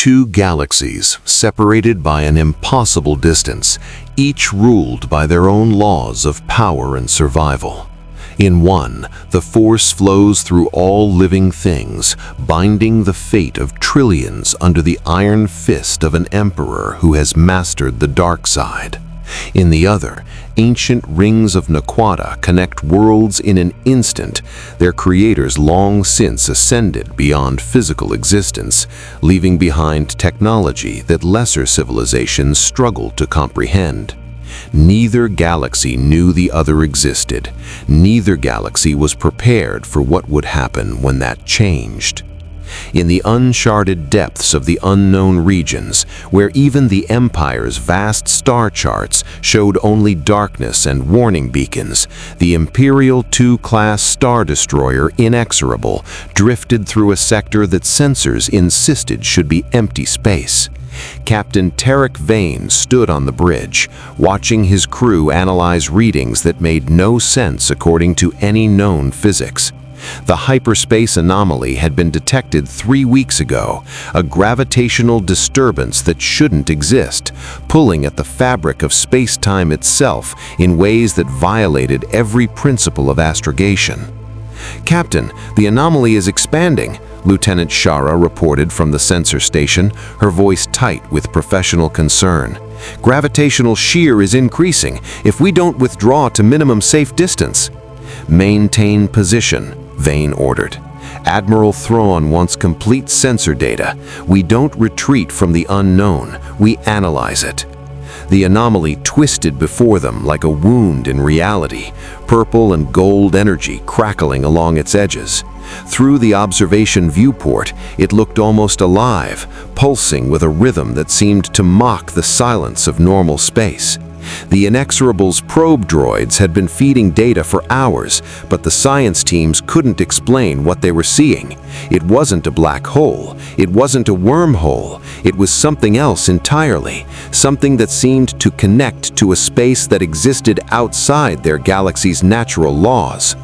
Two galaxies separated by an impossible distance, each ruled by their own laws of power and survival. In one, the force flows through all living things, binding the fate of trillions under the iron fist of an emperor who has mastered the dark side. In the other, ancient rings of Naquata connect worlds in an instant, their creators long since ascended beyond physical existence, leaving behind technology that lesser civilizations struggle to comprehend. Neither galaxy knew the other existed. Neither galaxy was prepared for what would happen when that changed. In the uncharted depths of the unknown regions, where even the Empire's vast star charts showed only darkness and warning beacons, the Imperial II-class Star Destroyer Inexorable drifted through a sector that sensors insisted should be empty space. Captain Tarek Vane stood on the bridge, watching his crew analyze readings that made no sense according to any known physics. The hyperspace anomaly had been detected 3 weeks ago, a gravitational disturbance that shouldn't exist, pulling at the fabric of space-time itself in ways that violated every principle of astrogation. "Captain, the anomaly is expanding," Lieutenant Shara reported from the sensor station, her voice tight with professional concern. "Gravitational shear is increasing if we don't withdraw to minimum safe distance." "Maintain position," Vane ordered. "Admiral Thrawn wants complete sensor data. We don't retreat from the unknown, we analyze it." The anomaly twisted before them like a wound in reality, purple and gold energy crackling along its edges. Through the observation viewport, it looked almost alive, pulsing with a rhythm that seemed to mock the silence of normal space. The Inexorable's probe droids had been feeding data for hours, but the science teams couldn't explain what they were seeing. It wasn't a black hole, it wasn't a wormhole, it was something else entirely, something that seemed to connect to a space that existed outside their galaxy's natural laws.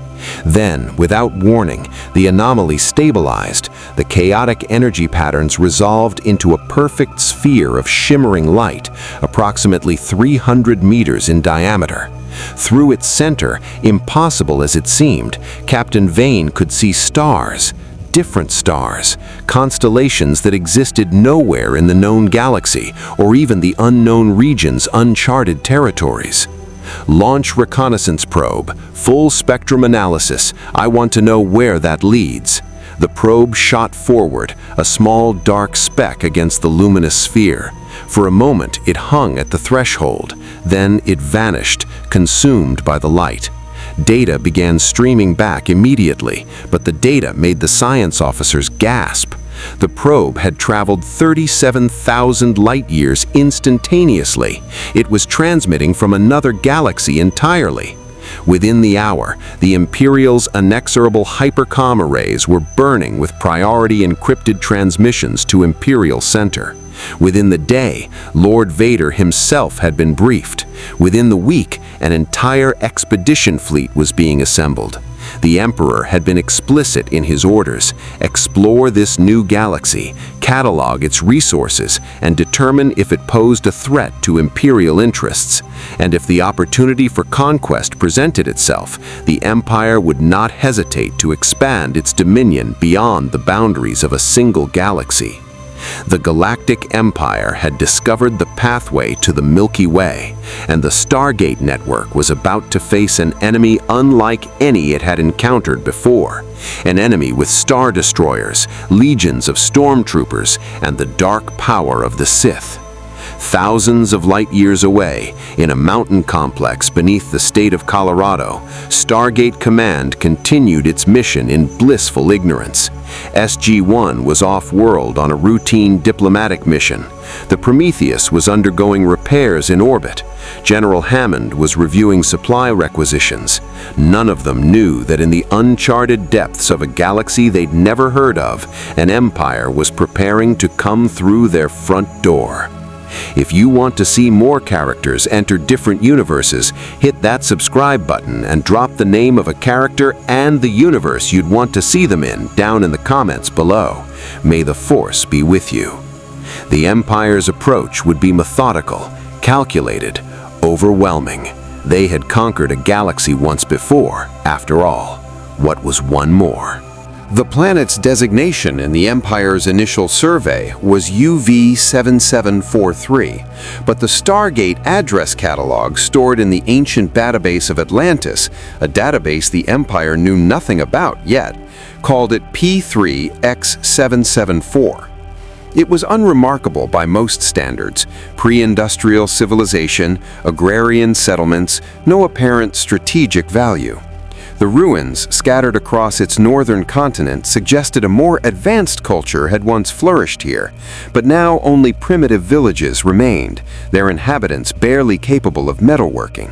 Then, without warning, the anomaly stabilized. The chaotic energy patterns resolved into a perfect sphere of shimmering light, approximately 300 meters in diameter. Through its center, impossible as it seemed, Captain Vane could see stars. Different stars, constellations that existed nowhere in the known galaxy, or even the unknown region's uncharted territories. "Launch reconnaissance probe, full spectrum analysis. I want to know where that leads." The probe shot forward, a small dark speck against the luminous sphere. For a moment, it hung at the threshold. Then it vanished, consumed by the light. Data began streaming back immediately, but the data made the science officers gasp. The probe had traveled 37,000 light-years instantaneously. It was transmitting from another galaxy entirely. Within the hour, the Imperial's inexorable hypercom arrays were burning with priority encrypted transmissions to Imperial Center. Within the day, Lord Vader himself had been briefed. Within the week, an entire expedition fleet was being assembled. The Emperor had been explicit in his orders: explore this new galaxy, catalog its resources, and determine if it posed a threat to Imperial interests. And if the opportunity for conquest presented itself, the Empire would not hesitate to expand its dominion beyond the boundaries of a single galaxy. The Galactic Empire had discovered the pathway to the Milky Way, and the Stargate network was about to face an enemy unlike any it had encountered before. An enemy with star destroyers, legions of stormtroopers, and the dark power of the Sith. Thousands of light years away, in a mountain complex beneath the state of Colorado, Stargate Command continued its mission in blissful ignorance. SG-1 was off-world on a routine diplomatic mission. The Prometheus was undergoing repairs in orbit. General Hammond was reviewing supply requisitions. None of them knew that in the uncharted depths of a galaxy they'd never heard of, an empire was preparing to come through their front door. If you want to see more characters enter different universes, hit that subscribe button and drop the name of a character and the universe you'd want to see them in down in the comments below. May the Force be with you. The Empire's approach would be methodical, calculated, overwhelming. They had conquered a galaxy once before, after all. What was one more? The planet's designation in the Empire's initial survey was UV7743, but the Stargate address catalog stored in the ancient database of Atlantis, a database the Empire knew nothing about yet, called it P3X774. It was unremarkable by most standards: pre-industrial civilization, agrarian settlements, no apparent strategic value. The ruins scattered across its northern continent suggested a more advanced culture had once flourished here, but now only primitive villages remained, their inhabitants barely capable of metalworking.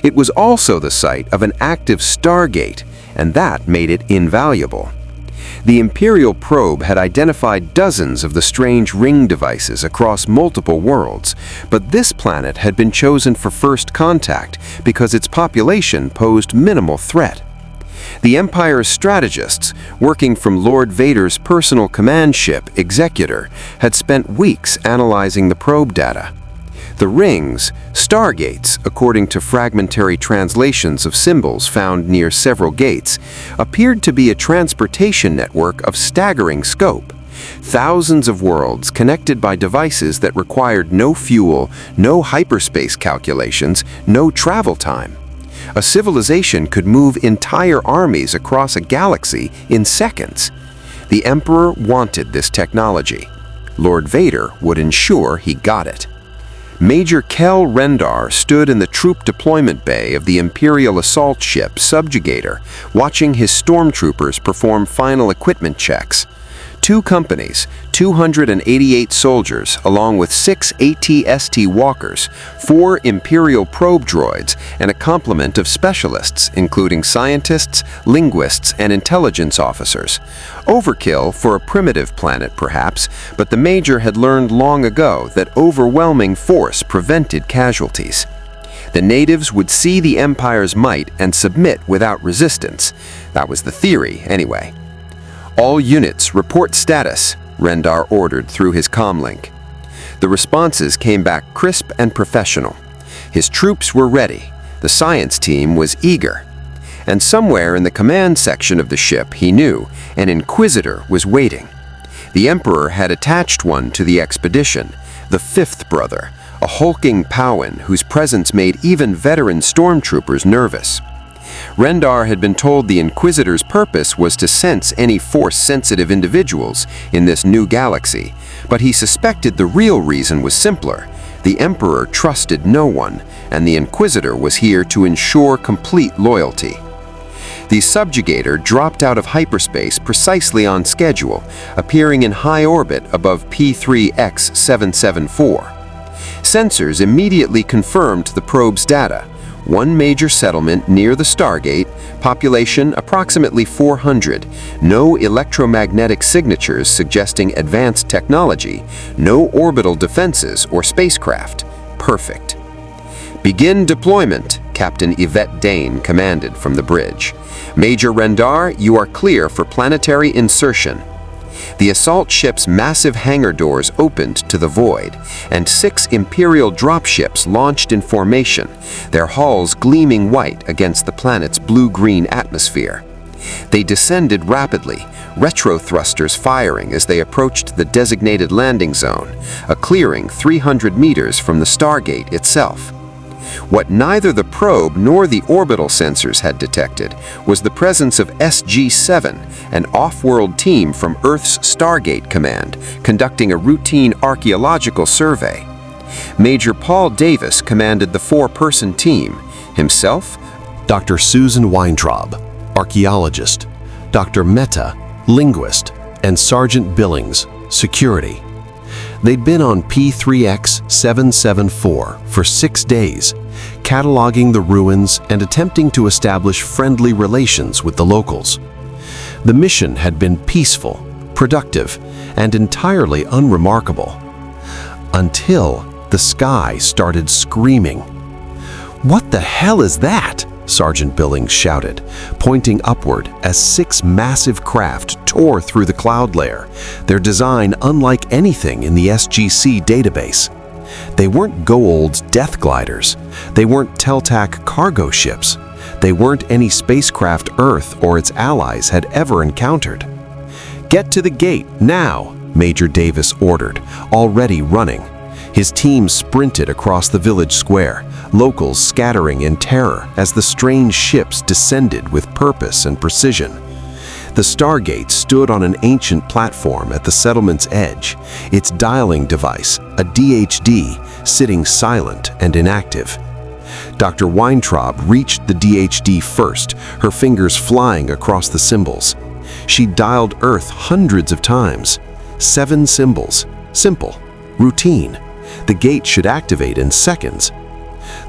It was also the site of an active Stargate, and that made it invaluable. The Imperial probe had identified dozens of the strange ring devices across multiple worlds, but this planet had been chosen for first contact because its population posed minimal threat. The Empire's strategists, working from Lord Vader's personal command ship, Executor, had spent weeks analyzing the probe data. The rings, Stargates, according to fragmentary translations of symbols found near several gates, appeared to be a transportation network of staggering scope. Thousands of worlds connected by devices that required no fuel, no hyperspace calculations, no travel time. A civilization could move entire armies across a galaxy in seconds. The Emperor wanted this technology. Lord Vader would ensure he got it. Major Kel Rendar stood in the troop deployment bay of the Imperial assault ship Subjugator, watching his stormtroopers perform final equipment checks. 2 companies, 288 soldiers, along with 6 AT-ST walkers, 4 Imperial probe droids, and a complement of specialists, including scientists, linguists, and intelligence officers. Overkill for a primitive planet, perhaps, but the Major had learned long ago that overwhelming force prevented casualties. The natives would see the Empire's might and submit without resistance. That was the theory, anyway. "All units, report status," Rendar ordered through his comlink. The responses came back crisp and professional. His troops were ready. The science team was eager. And somewhere in the command section of the ship, he knew, an Inquisitor was waiting. The Emperor had attached one to the expedition, the 5th brother, a hulking Powin whose presence made even veteran stormtroopers nervous. Rendar had been told the Inquisitor's purpose was to sense any Force-sensitive individuals in this new galaxy, but he suspected the real reason was simpler. The Emperor trusted no one, and the Inquisitor was here to ensure complete loyalty. The Subjugator dropped out of hyperspace precisely on schedule, appearing in high orbit above P3X774. Sensors immediately confirmed the probe's data. 1 major settlement near the Stargate, population approximately 400, no electromagnetic signatures suggesting advanced technology, no orbital defenses or spacecraft. Perfect. "Begin deployment," Captain Yvette Dane commanded from the bridge. "Major Rendar, you are clear for planetary insertion." The assault ship's massive hangar doors opened to the void, and 6 Imperial dropships launched in formation, their hulls gleaming white against the planet's blue-green atmosphere. They descended rapidly, retro thrusters firing as they approached the designated landing zone, a clearing 300 meters from the Stargate itself. What neither the probe nor the orbital sensors had detected was the presence of SG-7, an off-world team from Earth's Stargate Command, conducting a routine archaeological survey. Major Paul Davis commanded the 4-person team. Himself, Dr. Susan Weintraub, archaeologist, Dr. Mehta, linguist, and Sergeant Billings, security. They'd been on P3X774 for 6 days, cataloging the ruins and attempting to establish friendly relations with the locals. The mission had been peaceful, productive, and entirely unremarkable. Until the sky started screaming. "What the hell is that?" Sergeant Billings shouted, pointing upward as 6 massive craft tore through the cloud layer, their design unlike anything in the SGC database. They weren't Goa'uld's death gliders. They weren't Teltac cargo ships. They weren't any spacecraft Earth or its allies had ever encountered. "Get to the gate, now!" Major Davis ordered, already running. His team sprinted across the village square, locals scattering in terror as the strange ships descended with purpose and precision. The Stargate stood on an ancient platform at the settlement's edge, its dialing device, a DHD, sitting silent and inactive. Dr. Weintraub reached the DHD first, her fingers flying across the symbols. She dialed Earth hundreds of times. 7 symbols. Simple. Routine. The gate should activate in seconds.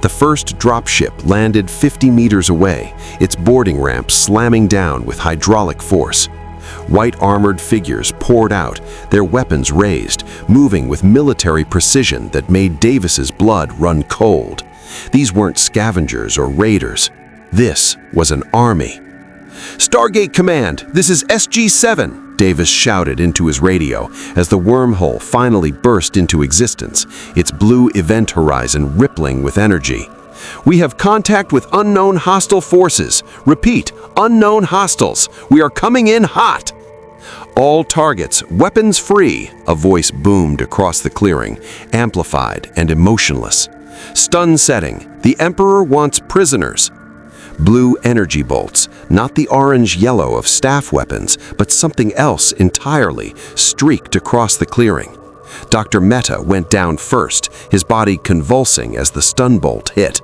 The first dropship landed 50 meters away, its boarding ramp slamming down with hydraulic force. White-armored figures poured out, their weapons raised, moving with military precision that made Davis's blood run cold. These weren't scavengers or raiders. This was an army. "Stargate Command, this is SG-7, Davis shouted into his radio as the wormhole finally burst into existence, its blue event horizon rippling with energy. "We have contact with unknown hostile forces. Repeat, unknown hostiles. We are coming in hot." "All targets, weapons free," a voice boomed across the clearing, amplified and emotionless. "Stun setting. The Emperor wants prisoners." Blue energy bolts, not the orange-yellow of staff weapons, but something else entirely, streaked across the clearing. Dr. Mehta went down first, his body convulsing as the stun bolt hit.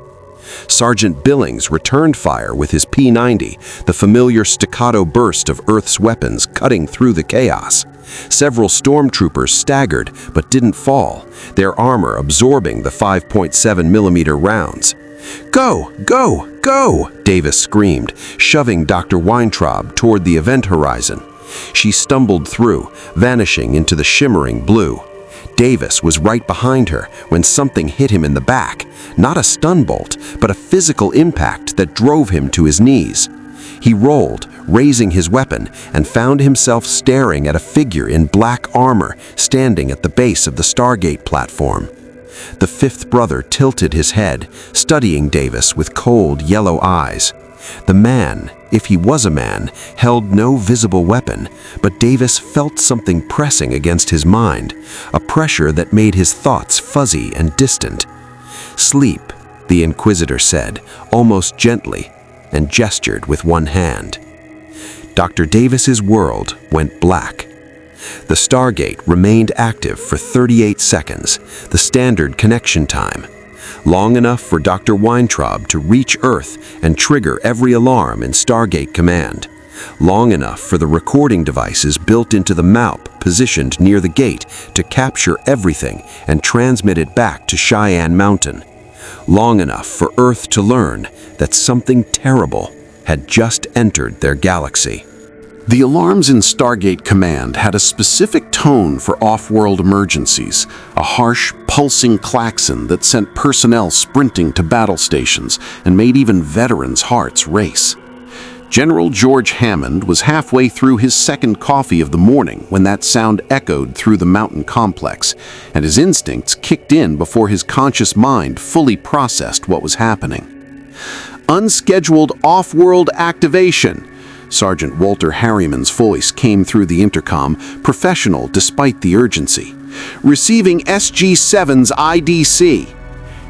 Sergeant Billings returned fire with his P-90, the familiar staccato burst of Earth's weapons cutting through the chaos. Several stormtroopers staggered but didn't fall, their armor absorbing the 5.7mm rounds. "Go! Go! Go!" Davis screamed, shoving Dr. Weintraub toward the event horizon. She stumbled through, vanishing into the shimmering blue. Davis was right behind her when something hit him in the back, not a stun bolt, but a physical impact that drove him to his knees. He rolled, raising his weapon, and found himself staring at a figure in black armor standing at the base of the Stargate platform. The 5th brother tilted his head, studying Davis with cold, yellow eyes. The man, if he was a man, held no visible weapon, but Davis felt something pressing against his mind, a pressure that made his thoughts fuzzy and distant. "Sleep," the Inquisitor said, almost gently, and gestured with one hand. Dr. Davis's world went black. The Stargate remained active for 38 seconds, the standard connection time, long enough for Dr. Weintraub to reach Earth and trigger every alarm in Stargate Command, long enough for the recording devices built into the MALP positioned near the gate to capture everything and transmit it back to Cheyenne Mountain, long enough for Earth to learn that something terrible had just entered their galaxy. The alarms in Stargate Command had a specific tone for off-world emergencies, a harsh, pulsing klaxon that sent personnel sprinting to battle stations and made even veterans' hearts race. General George Hammond was halfway through his second coffee of the morning when that sound echoed through the mountain complex, and his instincts kicked in before his conscious mind fully processed what was happening. "Unscheduled off-world activation!" Sergeant Walter Harriman's voice came through the intercom, professional despite the urgency. "Receiving SG-7's IDC."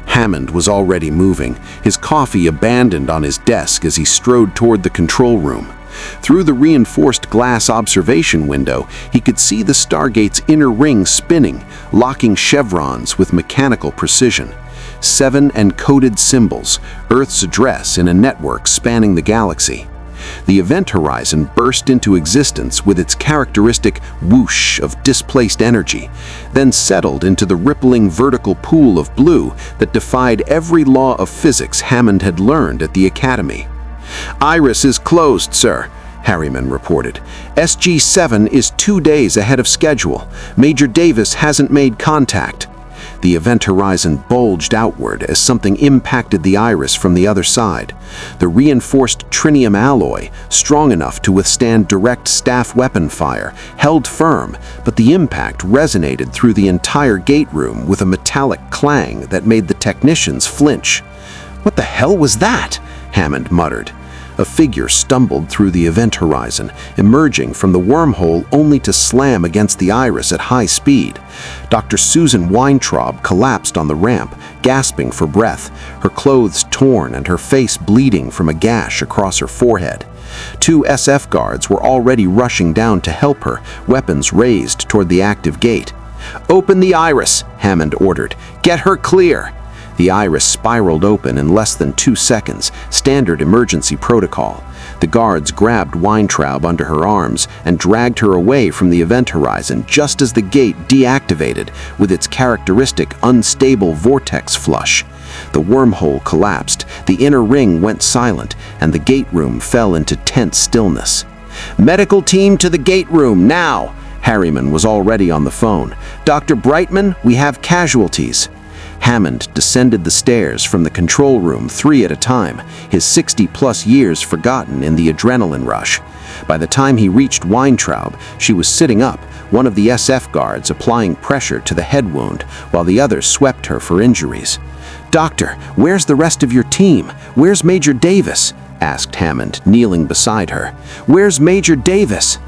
Hammond was already moving, his coffee abandoned on his desk as he strode toward the control room. Through the reinforced glass observation window, he could see the Stargate's inner ring spinning, locking chevrons with mechanical precision. 7 encoded symbols, Earth's address in a network spanning the galaxy. The event horizon burst into existence with its characteristic whoosh of displaced energy, then settled into the rippling vertical pool of blue that defied every law of physics Hammond had learned at the Academy. "Iris is closed, sir," Harriman reported. "SG-7 is 2 days ahead of schedule. Major Davis hasn't made contact." The event horizon bulged outward as something impacted the iris from the other side. The reinforced trinium alloy, strong enough to withstand direct staff weapon fire, held firm, but the impact resonated through the entire gate room with a metallic clang that made the technicians flinch. "What the hell was that?" Hammond muttered. A figure stumbled through the event horizon, emerging from the wormhole only to slam against the iris at high speed. Dr. Susan Weintraub collapsed on the ramp, gasping for breath, her clothes torn and her face bleeding from a gash across her forehead. Two SF guards were already rushing down to help her, weapons raised toward the active gate. "Open the iris," Hammond ordered. "Get her clear." The iris spiraled open in less than 2 seconds, standard emergency protocol. The guards grabbed Weintraub under her arms and dragged her away from the event horizon just as the gate deactivated with its characteristic unstable vortex flush. The wormhole collapsed, the inner ring went silent, and the gate room fell into tense stillness. "Medical team to the gate room, now!" Harriman was already on the phone. "Dr. Brightman, we have casualties." Hammond descended the stairs from the control room 3 at a time, his 60-plus years forgotten in the adrenaline rush. By the time he reached Weintraub, she was sitting up, one of the SF guards applying pressure to the head wound, while the others swept her for injuries. "Doctor, where's the rest of your team? Where's Major Davis?" asked Hammond, kneeling beside her. "Where's Major Davis?"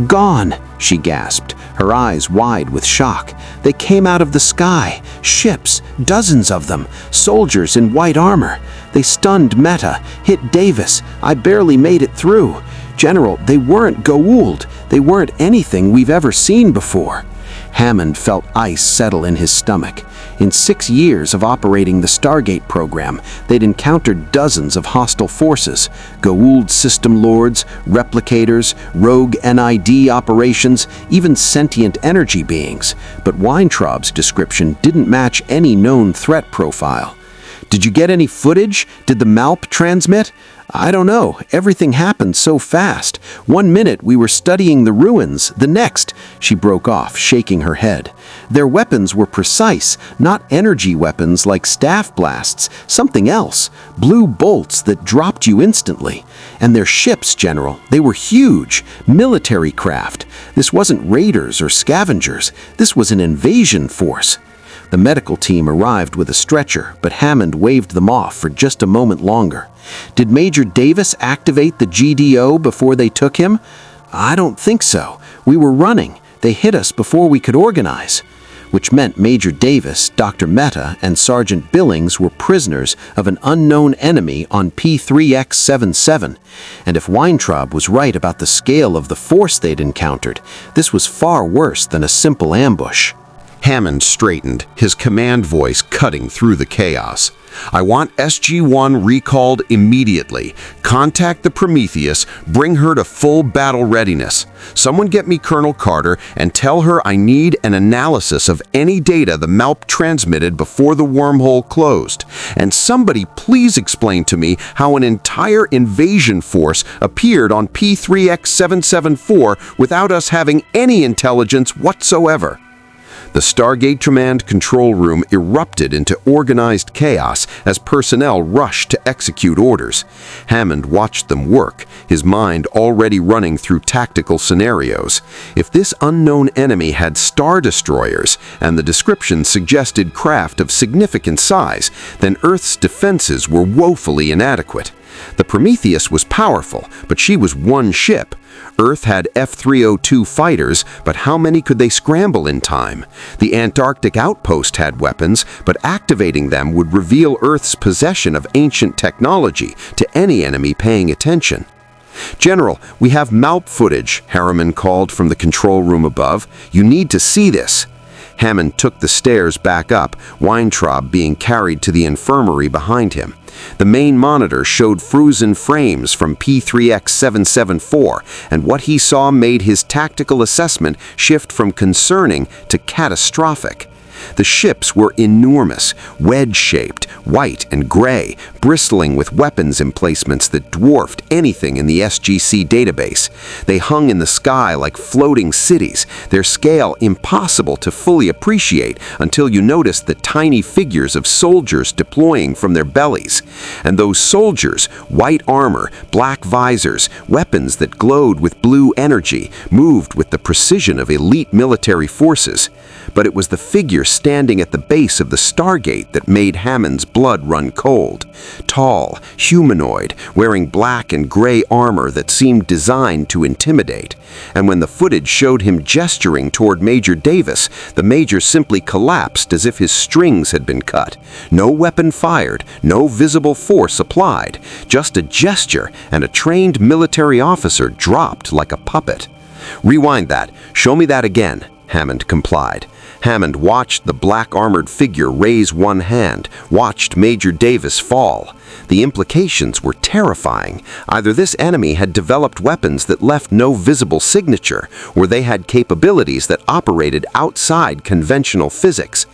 "Gone," she gasped, her eyes wide with shock. "They came out of the sky. Ships, dozens of them, soldiers in white armor. They stunned Meta, hit Davis. I barely made it through. General, they weren't Goa'uld. They weren't anything we've ever seen before." Hammond felt ice settle in his stomach. In 6 years of operating the Stargate program, they'd encountered dozens of hostile forces, Goa'uld system lords, replicators, rogue NID operations, even sentient energy beings. But Weintraub's description didn't match any known threat profile. "Did you get any footage? Did the MALP transmit?" "I don't know. Everything happened so fast. 1 minute we were studying the ruins, the next—" She broke off, shaking her head. "Their weapons were precise, not energy weapons like staff blasts, something else. Blue bolts that dropped you instantly. And their ships, General, they were huge, military craft. This wasn't raiders or scavengers. This was an invasion force." The medical team arrived with a stretcher, but Hammond waved them off for just a moment longer. "Did Major Davis activate the GDO before they took him?" "I don't think so. We were running. They hit us before we could organize." Which meant Major Davis, Dr. Meta, and Sergeant Billings were prisoners of an unknown enemy on P3X77. And if Weintraub was right about the scale of the force they'd encountered, this was far worse than a simple ambush. Hammond straightened, his command voice cutting through the chaos. "I want SG-1 recalled immediately. Contact the Prometheus, bring her to full battle readiness. Someone get me Colonel Carter and tell her I need an analysis of any data the MALP transmitted before the wormhole closed. And somebody please explain to me how an entire invasion force appeared on P3X774 without us having any intelligence whatsoever." The Stargate Command control room erupted into organized chaos as personnel rushed to execute orders. Hammond watched them work, his mind already running through tactical scenarios. If this unknown enemy had star destroyers, and the description suggested craft of significant size, then Earth's defenses were woefully inadequate. The Prometheus was powerful, but she was one ship. Earth had F-302 fighters, but how many could they scramble in time? The Antarctic outpost had weapons, but activating them would reveal Earth's possession of ancient technology to any enemy paying attention. "General, we have MALP footage," Harriman called from the control room above. "You need to see this." Hammond took the stairs back up, Weintraub being carried to the infirmary behind him. The main monitor showed frozen frames from P3X774, and what he saw made his tactical assessment shift from concerning to catastrophic. The ships were enormous, wedge-shaped, white and gray, bristling with weapons emplacements that dwarfed anything in the SGC database. They hung in the sky like floating cities, their scale impossible to fully appreciate until you noticed the tiny figures of soldiers deploying from their bellies. And those soldiers, white armor, black visors, weapons that glowed with blue energy, moved with the precision of elite military forces. But it was the figure standing at the base of the Stargate that made Hammond's blood run cold. Tall, humanoid, wearing black and gray armor that seemed designed to intimidate. And when the footage showed him gesturing toward Major Davis, the Major simply collapsed as if his strings had been cut. No weapon fired, no visible force applied. Just a gesture, and a trained military officer dropped like a puppet. "Rewind that. Show me that again," Hammond complied. Hammond watched the black-armored figure raise one hand, watched Major Davis fall. The implications were terrifying. Either this enemy had developed weapons that left no visible signature, or they had capabilities that operated outside conventional physics.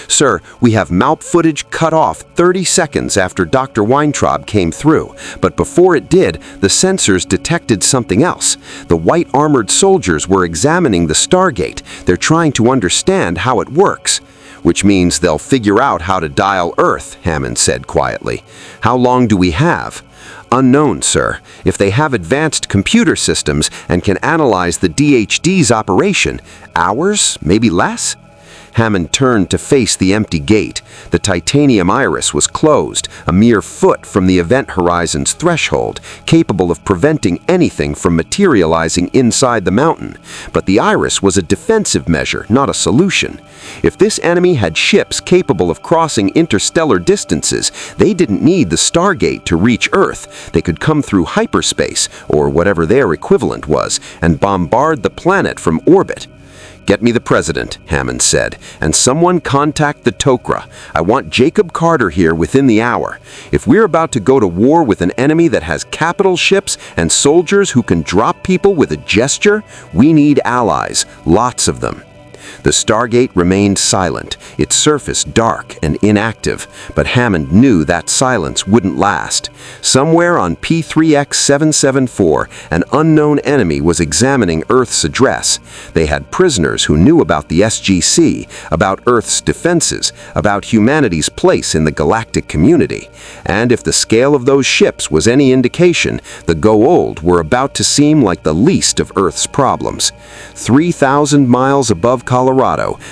"Sir, we have MALP footage cut off 30 seconds after Dr. Weintraub came through, but before it did, the sensors detected something else. The white armored soldiers were examining the Stargate. They're trying to understand how it works." "Which means they'll figure out how to dial Earth," Hammond said quietly. "How long do we have?" "Unknown, sir. If they have advanced computer systems and can analyze the DHD's operation, hours, maybe less?" Hammond turned to face the empty gate. The titanium iris was closed, a mere foot from the event horizon's threshold, capable of preventing anything from materializing inside the mountain. But the iris was a defensive measure, not a solution. If this enemy had ships capable of crossing interstellar distances, they didn't need the Stargate to reach Earth. They could come through hyperspace, or whatever their equivalent was, and bombard the planet from orbit. "Get me the president," Hammond said, "and someone contact the Tok'ra. I want Jacob Carter here within the hour. If we're about to go to war with an enemy that has capital ships and soldiers who can drop people with a gesture, we need allies, lots of them." The Stargate remained silent, its surface dark and inactive, but Hammond knew that silence wouldn't last. Somewhere on P3X774, an unknown enemy was examining Earth's address. They had prisoners who knew about the SGC, about Earth's defenses, about humanity's place in the galactic community. And if the scale of those ships was any indication, the Goa'uld were about to seem like the least of Earth's problems. 3,000 miles above Colorado,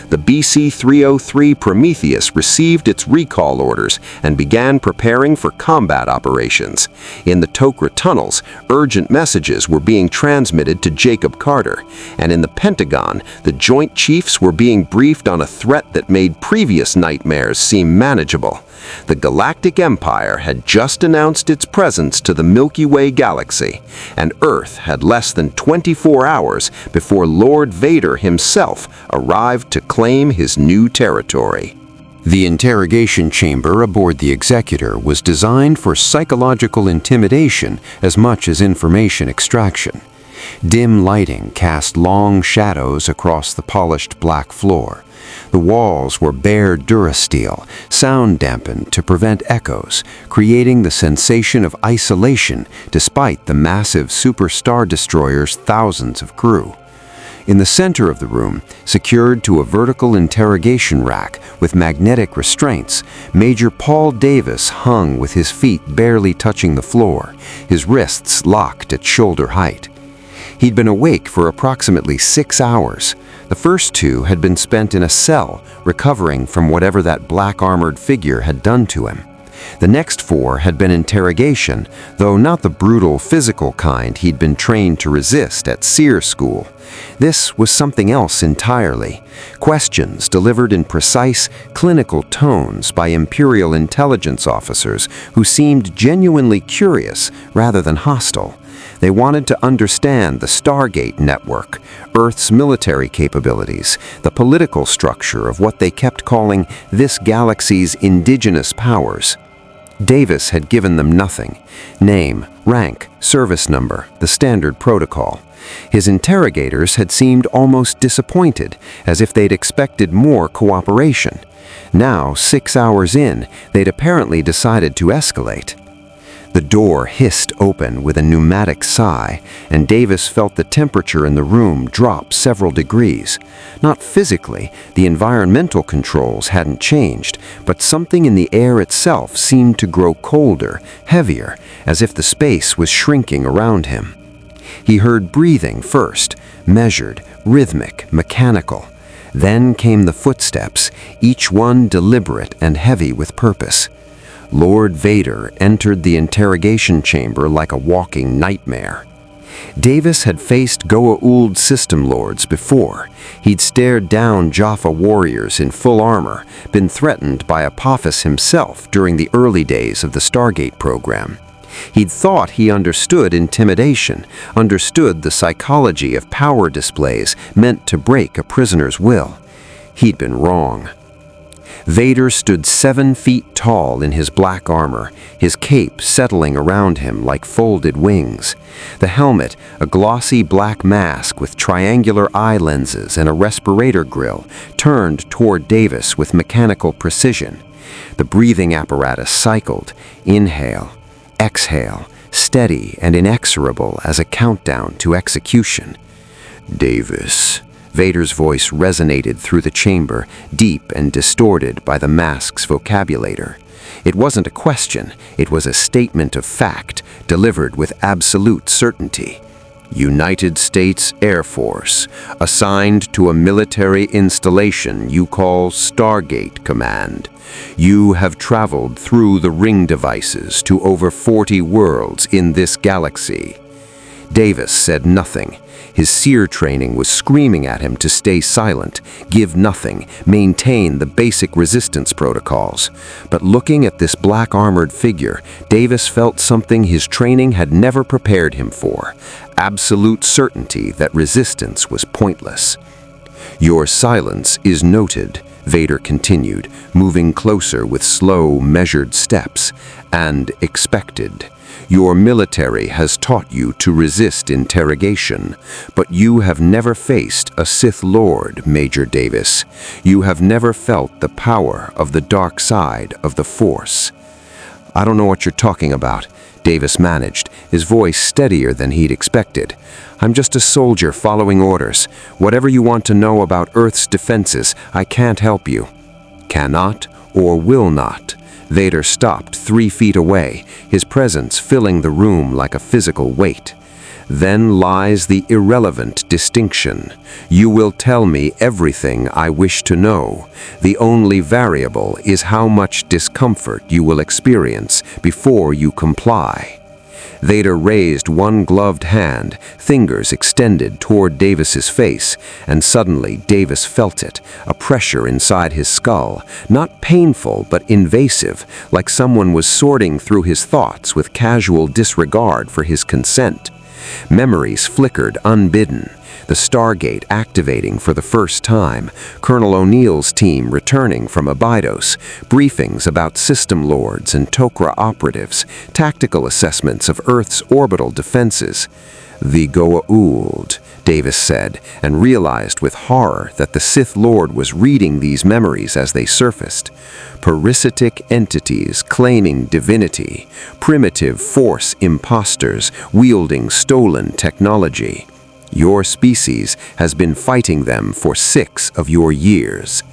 the BC-303 Prometheus received its recall orders and began preparing for combat operations. In the Tok'ra tunnels, urgent messages were being transmitted to Jacob Carter, and in the Pentagon, the Joint Chiefs were being briefed on a threat that made previous nightmares seem manageable. The Galactic Empire had just announced its presence to the Milky Way galaxy, and Earth had less than 24 hours before Lord Vader himself arrived to claim his new territory. The interrogation chamber aboard the Executor was designed for psychological intimidation as much as information extraction. Dim lighting cast long shadows across the polished black floor. The walls were bare durasteel, sound-dampened to prevent echoes, creating the sensation of isolation despite the massive super-star destroyer's thousands of crew. In the center of the room, secured to a vertical interrogation rack with magnetic restraints, Major Paul Davis hung with his feet barely touching the floor, his wrists locked at shoulder height. He'd been awake for approximately 6 hours. The first 2 had been spent in a cell, recovering from whatever that black-armored figure had done to him. The next 4 had been interrogation, though not the brutal physical kind he'd been trained to resist at SEER school. This was something else entirely. Questions delivered in precise, clinical tones by Imperial intelligence officers who seemed genuinely curious rather than hostile. They wanted to understand the Stargate network, Earth's military capabilities, the political structure of what they kept calling this galaxy's indigenous powers. Davis had given them nothing: name, Rank, service number, the standard protocol. His interrogators had seemed almost disappointed, as if they'd expected more cooperation. Now, 6 hours in, they'd apparently decided to escalate. The door hissed open with a pneumatic sigh, and Davis felt the temperature in the room drop several degrees. Not physically, the environmental controls hadn't changed, but something in the air itself seemed to grow colder, heavier, as if the space was shrinking around him. He heard breathing first, measured, rhythmic, mechanical. Then came the footsteps, each one deliberate and heavy with purpose. Lord Vader entered the interrogation chamber like a walking nightmare. Davis had faced Goa'uld system lords before. He'd stared down Jaffa warriors in full armor, been threatened by Apophis himself during the early days of the Stargate program. He'd thought he understood intimidation, understood the psychology of power displays meant to break a prisoner's will. He'd been wrong. Vader stood 7 feet tall in his black armor, his cape settling around him like folded wings. The helmet, a glossy black mask with triangular eye lenses and a respirator grill, turned toward Davis with mechanical precision. The breathing apparatus cycled, inhale, exhale, steady and inexorable as a countdown to execution. "Davis." Vader's voice resonated through the chamber, deep and distorted by the mask's vocabulator. It wasn't a question, it was a statement of fact, delivered with absolute certainty. "United States Air Force, assigned to a military installation you call Stargate Command. You have traveled through the ring devices to over 40 worlds in this galaxy." Davis said nothing. His seer training was screaming at him to stay silent, give nothing, maintain the basic resistance protocols. But looking at this black-armored figure, Davis felt something his training had never prepared him for: absolute certainty that resistance was pointless. "Your silence is noted," Vader continued, moving closer with slow, measured steps, "and expected. Your military has taught you to resist interrogation, but you have never faced a Sith Lord, Major Davis. You have never felt the power of the dark side of the Force." "I don't know what you're talking about," Davis managed, his voice steadier than he'd expected. "I'm just a soldier following orders. Whatever you want to know about Earth's defenses, I can't help you." "Cannot or will not." Vader stopped 3 feet away, his presence filling the room like a physical weight. "Then lies the irrelevant distinction. You will tell me everything I wish to know. The only variable is how much discomfort you will experience before you comply." Vader raised one gloved hand, fingers extended toward Davis's face, and suddenly Davis felt it, a pressure inside his skull, not painful but invasive, like someone was sorting through his thoughts with casual disregard for his consent. Memories flickered unbidden. The Stargate activating for the first time, Colonel O'Neill's team returning from Abydos, briefings about system lords and Tok'ra operatives, tactical assessments of Earth's orbital defenses. "The Goa'uld," Davis said, and realized with horror that the Sith Lord was reading these memories as they surfaced. "Parasitic entities claiming divinity, primitive Force imposters wielding stolen technology. Your species has been fighting them for 6 of your years."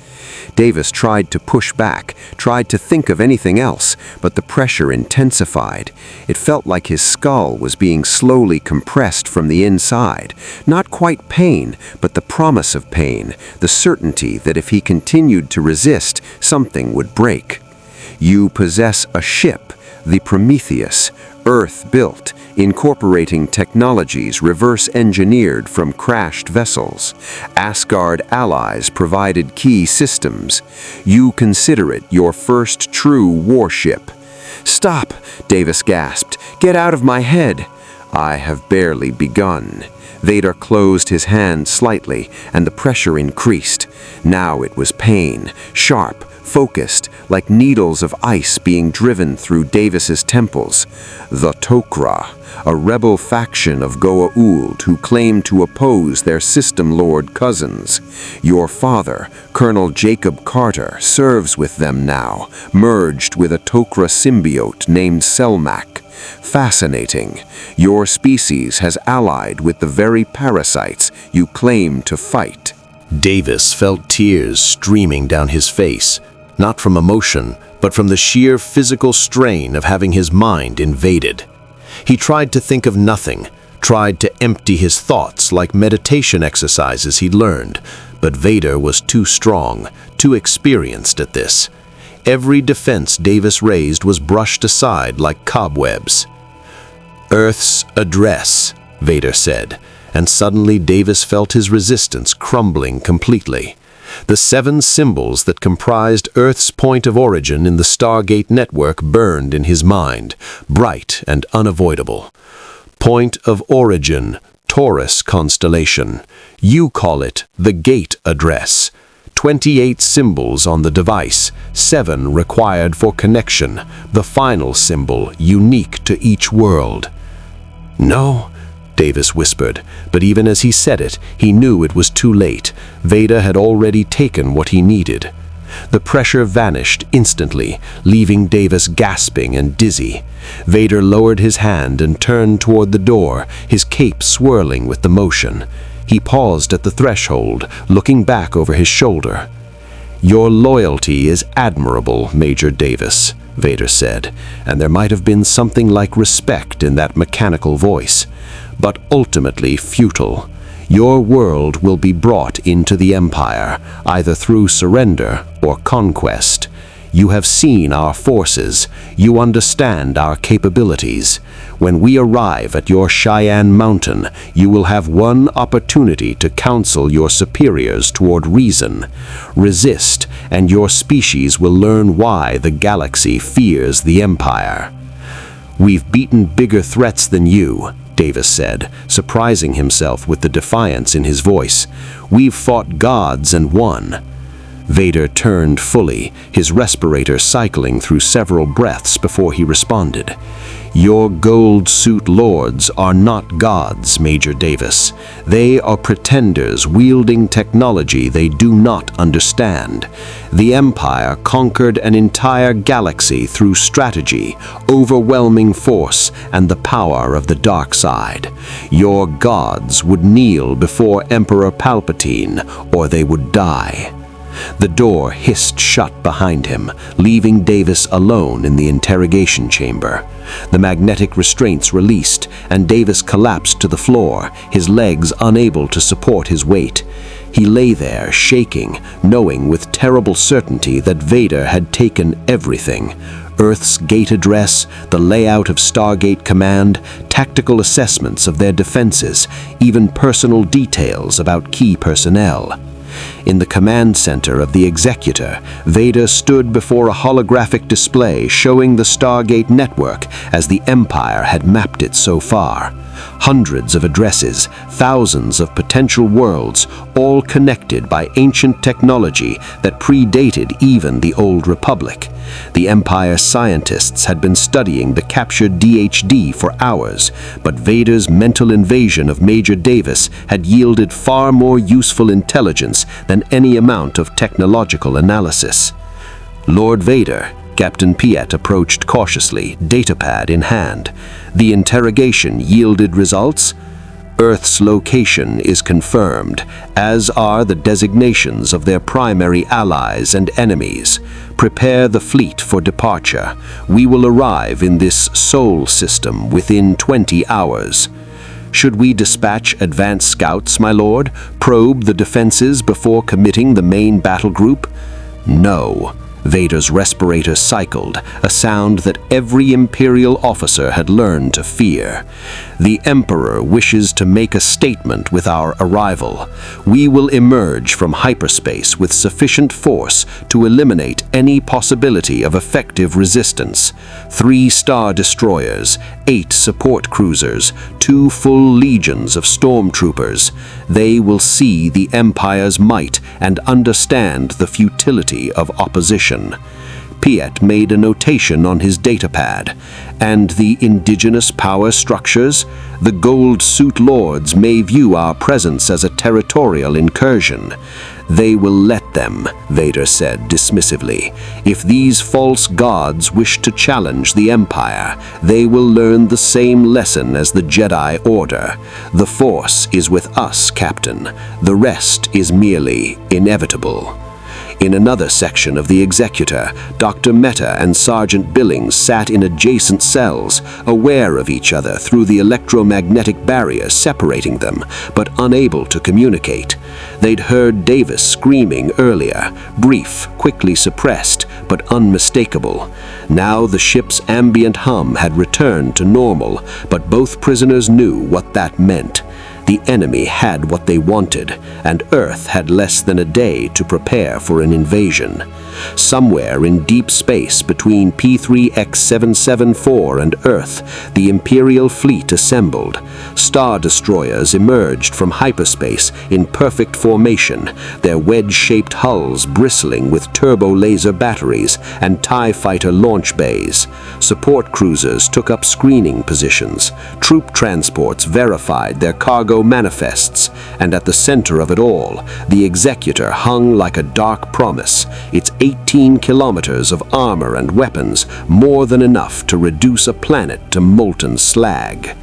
Davis tried to push back, tried to think of anything else, but the pressure intensified. It felt like his skull was being slowly compressed from the inside. Not quite pain, but the promise of pain, the certainty that if he continued to resist, something would break. "You possess a ship, the Prometheus, Earth-built, incorporating technologies reverse-engineered from crashed vessels. Asgard allies provided key systems. You consider it your first true warship." "Stop!" Davis gasped. "Get out of my head!" I have barely begun. Vader closed his hand slightly, and the pressure increased. Now it was pain, sharp, focused, like needles of ice being driven through Davis's temples. The Tok'ra, a rebel faction of Goa'uld who claim to oppose their System Lord cousins. Your father, Colonel Jacob Carter, serves with them now, merged with a Tok'ra symbiote named Selmak. Fascinating. Your species has allied with the very parasites you claim to fight. Davis felt tears streaming down his face, not from emotion, but from the sheer physical strain of having his mind invaded. He tried to think of nothing, tried to empty his thoughts like meditation exercises he'd learned, but Vader was too strong, too experienced at this. Every defense Davis raised was brushed aside like cobwebs. "Earth's address," Vader said, and suddenly Davis felt his resistance crumbling completely. The 7 symbols that comprised Earth's point of origin in the Stargate network burned in his mind, bright and unavoidable. Point of origin, Taurus constellation. You call it the gate address. 28 symbols on the device, 7 required for connection, the final symbol unique to each world. "No," Davis whispered, but even as he said it, he knew it was too late. Vader had already taken what he needed. The pressure vanished instantly, leaving Davis gasping and dizzy. Vader lowered his hand and turned toward the door, his cape swirling with the motion. He paused at the threshold, looking back over his shoulder. "Your loyalty is admirable, Major Davis," Vader said, and there might have been something like respect in that mechanical voice, but ultimately futile. Your world will be brought into the Empire, either through surrender or conquest. You have seen our forces. You understand our capabilities. When we arrive at your Cheyenne Mountain, you will have one opportunity to counsel your superiors toward reason. Resist, and your species will learn why the galaxy fears the Empire. "We've beaten bigger threats than you," Davis said, surprising himself with the defiance in his voice. "We've fought gods and won." Vader turned fully, his respirator cycling through several breaths before he responded. "Your gold suit lords are not gods, Major Davis. They are pretenders wielding technology they do not understand. The Empire conquered an entire galaxy through strategy, overwhelming force, and the power of the dark side. Your gods would kneel before Emperor Palpatine, or they would die." The door hissed shut behind him, leaving Davis alone in the interrogation chamber. The magnetic restraints released, and Davis collapsed to the floor, his legs unable to support his weight. He lay there, shaking, knowing with terrible certainty that Vader had taken everything. Earth's gate address, the layout of Stargate Command, tactical assessments of their defenses, even personal details about key personnel. In the command center of the Executor, Vader stood before a holographic display showing the Stargate network as the Empire had mapped it so far. Hundreds of addresses, thousands of potential worlds, all connected by ancient technology that predated even the Old Republic. The Empire's scientists had been studying the captured DHD for hours, but Vader's mental invasion of Major Davis had yielded far more useful intelligence than any amount of technological analysis. "Lord Vader," Captain Piet approached cautiously, datapad in hand. The interrogation yielded results. Earth's location is confirmed, as are the designations of their primary allies and enemies. Prepare the fleet for departure. We will arrive in this Sol system within 20 hours. Should we dispatch advance scouts, my lord? Probe the defenses before committing the main battle group? No. Vader's respirator cycled, a sound that every Imperial officer had learned to fear. The Emperor wishes to make a statement with our arrival. We will emerge from hyperspace with sufficient force to eliminate any possibility of effective resistance. 3 Star Destroyers, 8 support cruisers, 2 full legions of stormtroopers. They will see the Empire's might and understand the futility of opposition. Piet made a notation on his datapad. And the indigenous power structures? The Gold Suit Lords may view our presence as a territorial incursion. They will let them, Vader said dismissively. If these false gods wish to challenge the Empire, they will learn the same lesson as the Jedi Order. The Force is with us, Captain. The rest is merely inevitable. In another section of the Executor, Dr. Meta and Sergeant Billings sat in adjacent cells, aware of each other through the electromagnetic barrier separating them, but unable to communicate. They'd heard Davis screaming earlier, brief, quickly suppressed, but unmistakable. Now the ship's ambient hum had returned to normal, but both prisoners knew what that meant. The enemy had what they wanted, and Earth had less than a day to prepare for an invasion. Somewhere in deep space between P3X774 and Earth, the Imperial fleet assembled. Star Destroyers emerged from hyperspace in perfect formation, their wedge-shaped hulls bristling with turbo-laser batteries and TIE fighter launch bays. Support cruisers took up screening positions. Troop transports verified their cargo manifests, and at the center of it all, the Executor hung like a dark promise, its 18 kilometers of armor and weapons, more than enough to reduce a planet to molten slag.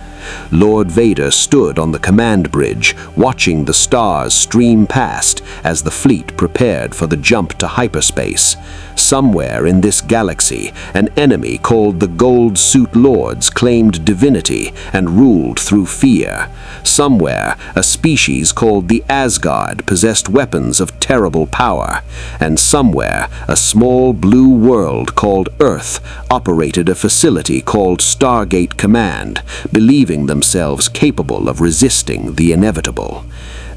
Lord Vader stood on the command bridge, watching the stars stream past as the fleet prepared for the jump to hyperspace. Somewhere in this galaxy, an enemy called the Gold Suit Lords claimed divinity and ruled through fear. Somewhere, a species called the Asgard possessed weapons of terrible power. And somewhere, a small blue world called Earth operated a facility called Stargate Command, believing themselves capable of resisting the inevitable.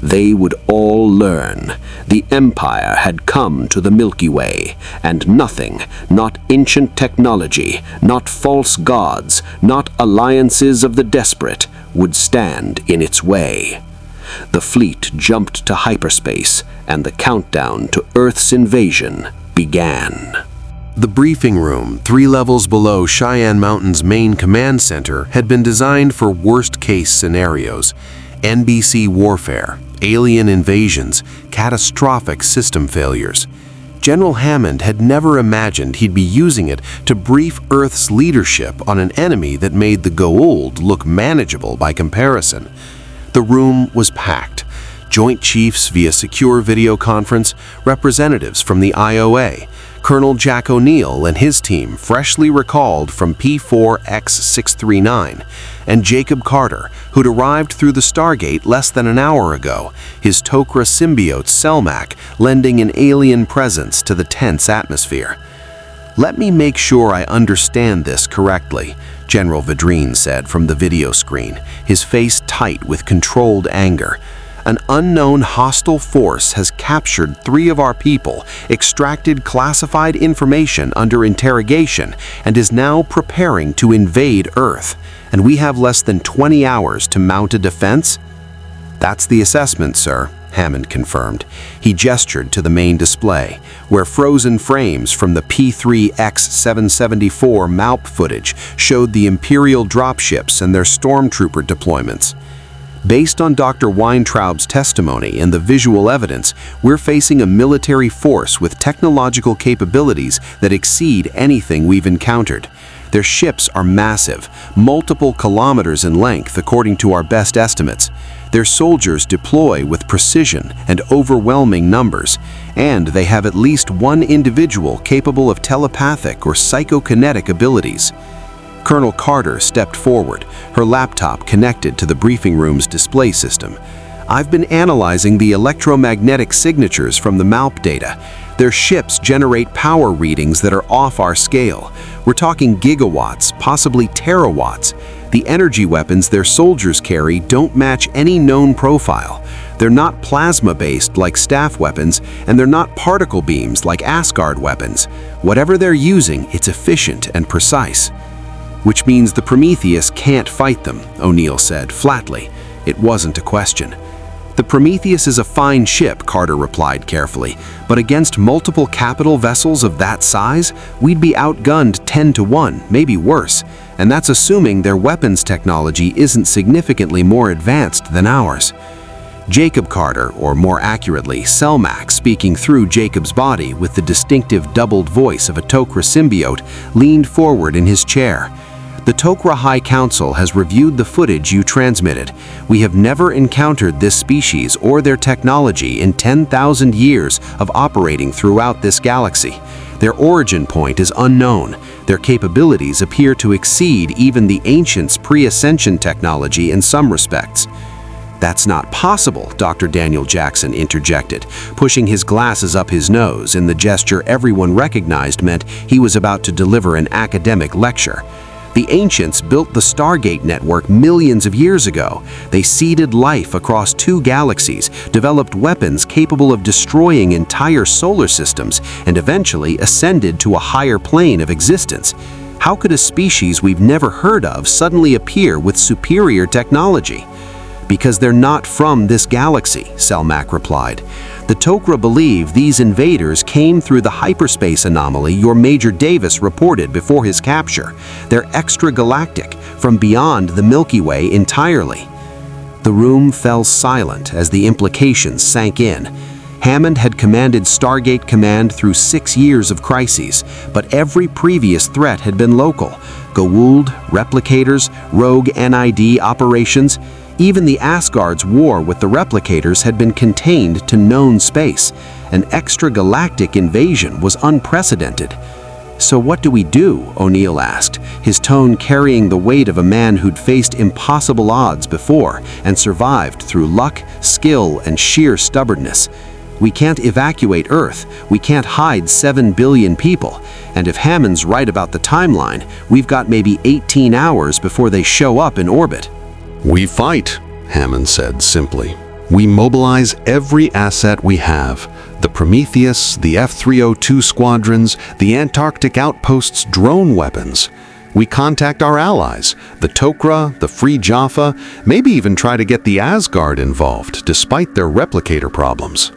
They would all learn. The Empire had come to the Milky Way, and nothing, not ancient technology, not false gods, not alliances of the desperate, would stand in its way. The fleet jumped to hyperspace, and the countdown to Earth's invasion began. The briefing room, 3 levels below Cheyenne Mountain's main command center, had been designed for worst-case scenarios: NBC warfare, alien invasions, catastrophic system failures. General Hammond had never imagined he'd be using it to brief Earth's leadership on an enemy that made the Goa'uld look manageable by comparison. The room was packed. Joint Chiefs via secure video conference, representatives from the IOA, Colonel Jack O'Neill and his team freshly recalled from P4X639, and Jacob Carter, who'd arrived through the Stargate less than an hour ago, his Tok'ra symbiote Selmak lending an alien presence to the tense atmosphere. "Let me make sure I understand this correctly," General Vadrine said from the video screen, his face tight with controlled anger. "An unknown hostile force has captured 3 of our people, extracted classified information under interrogation, and is now preparing to invade Earth. And we have less than 20 hours to mount a defense?" "That's the assessment, sir," Hammond confirmed. He gestured to the main display, where frozen frames from the P3X774 MALP footage showed the Imperial dropships and their stormtrooper deployments. "Based on Dr. Weintraub's testimony and the visual evidence, we're facing a military force with technological capabilities that exceed anything we've encountered. Their ships are massive, multiple kilometers in length according to our best estimates. Their soldiers deploy with precision and overwhelming numbers, and they have at least one individual capable of telepathic or psychokinetic abilities." Colonel Carter stepped forward, her laptop connected to the briefing room's display system. "I've been analyzing the electromagnetic signatures from the MALP data. Their ships generate power readings that are off our scale. We're talking gigawatts, possibly terawatts. The energy weapons their soldiers carry don't match any known profile. They're not plasma-based like staff weapons, and they're not particle beams like Asgard weapons. Whatever they're using, it's efficient and precise. Which means the Prometheus can't fight them, O'Neill said, flatly. It wasn't a question. The Prometheus is a fine ship, Carter replied carefully, but against multiple capital vessels of that size, we'd be outgunned 10-1, maybe worse, and that's assuming their weapons technology isn't significantly more advanced than ours. Jacob Carter, or more accurately, Selmac, speaking through Jacob's body with the distinctive doubled voice of a Tok'ra symbiote, leaned forward in his chair. The Tok'ra High Council has reviewed the footage you transmitted. We have never encountered this species or their technology in 10,000 years of operating throughout this galaxy. Their origin point is unknown. Their capabilities appear to exceed even the Ancients' pre-ascension technology in some respects. "That's not possible," Dr. Daniel Jackson interjected, pushing his glasses up his nose in the gesture everyone recognized meant he was about to deliver an academic lecture. The Ancients built the Stargate network millions of years ago. They seeded life across 2 galaxies, developed weapons capable of destroying entire solar systems, and eventually ascended to a higher plane of existence. How could a species we've never heard of suddenly appear with superior technology? "Because they're not from this galaxy," Selmac replied. "The Tok'ra believe these invaders came through the hyperspace anomaly your Major Davis reported before his capture. They're extragalactic, from beyond the Milky Way entirely." The room fell silent as the implications sank in. Hammond had commanded Stargate Command through 6 years of crises, but every previous threat had been local. Goa'uld, replicators, rogue NID operations. Even the Asgard's war with the replicators had been contained to known space. An extragalactic invasion was unprecedented. "So what do we do?" O'Neill asked, his tone carrying the weight of a man who'd faced impossible odds before and survived through luck, skill, and sheer stubbornness. "We can't evacuate Earth. We can't hide 7 billion people. And if Hammond's right about the timeline, we've got maybe 18 hours before they show up in orbit." "We fight," Hammond said simply. "We mobilize every asset we have. The Prometheus, the F-302 squadrons, the Antarctic outposts' drone weapons. We contact our allies, the Tok'ra, the Free Jaffa, maybe even try to get the Asgard involved, despite their replicator problems."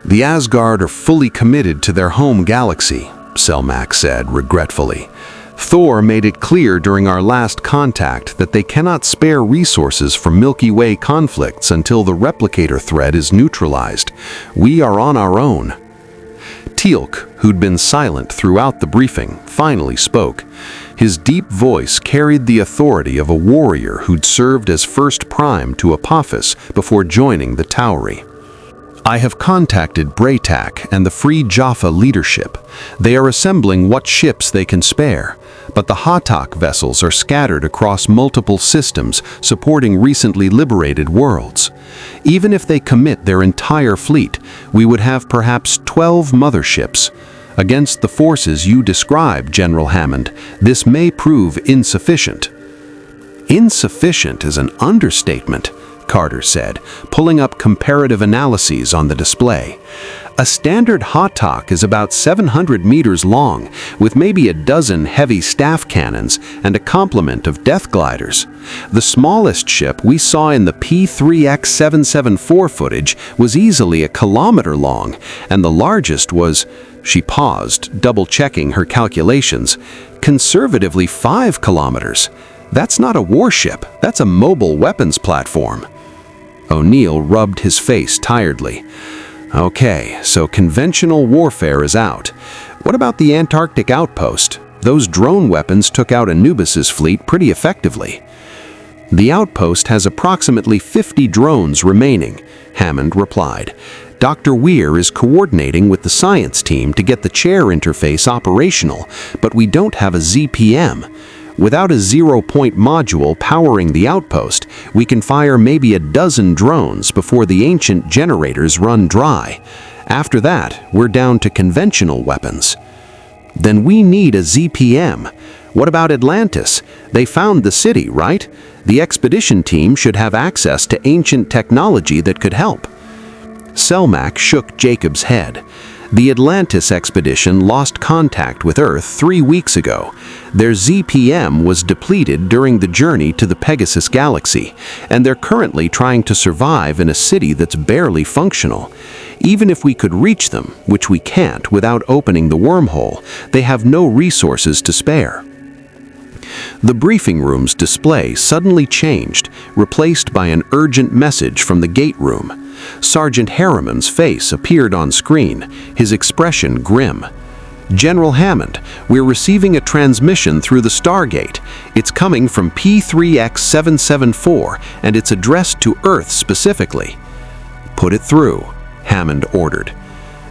"The Asgard are fully committed to their home galaxy," Selmac said regretfully. "Thor made it clear during our last contact that they cannot spare resources from Milky Way conflicts until the replicator threat is neutralized. We are on our own." Teal'c, who'd been silent throughout the briefing, finally spoke. His deep voice carried the authority of a warrior who'd served as first prime to Apophis before joining the Tauri. "I have contacted Braytak and the Free Jaffa leadership. They are assembling what ships they can spare, but the Hatak vessels are scattered across multiple systems supporting recently liberated worlds. Even if they commit their entire fleet, we would have perhaps 12 motherships. Against the forces you describe, General Hammond, this may prove insufficient." "Insufficient is an understatement," Carter said, pulling up comparative analyses on the display. "A standard Hatak is about 700 meters long, with maybe a dozen heavy staff cannons and a complement of death gliders. The smallest ship we saw in the P3X774 footage was easily a kilometer long, and the largest was—" She paused, double-checking her calculations. "Conservatively 5 kilometers. That's not a warship, that's a mobile weapons platform." O'Neill rubbed his face tiredly. "Okay, so conventional warfare is out. What about the Antarctic outpost? Those drone weapons took out Anubis's fleet pretty effectively." "The outpost has approximately 50 drones remaining," Hammond replied. "Dr. Weir is coordinating with the science team to get the chair interface operational, but we don't have a ZPM. Without a zero-point module powering the outpost, we can fire maybe a dozen drones before the ancient generators run dry. After that, we're down to conventional weapons. Then we need a ZPM. What about Atlantis? They found the city, right? The expedition team should have access to ancient technology that could help. Selmac shook Jacob's head. The Atlantis expedition lost contact with Earth 3 weeks ago. Their ZPM was depleted during the journey to the Pegasus galaxy, and they're currently trying to survive in a city that's barely functional. Even if we could reach them, which we can't without opening the wormhole, they have no resources to spare. The briefing room's display suddenly changed, replaced by an urgent message from the gate room. Sergeant Harriman's face appeared on screen, his expression grim. General Hammond, we're receiving a transmission through the Stargate. It's coming from P3X774, and it's addressed to Earth specifically. Put it through, Hammond ordered.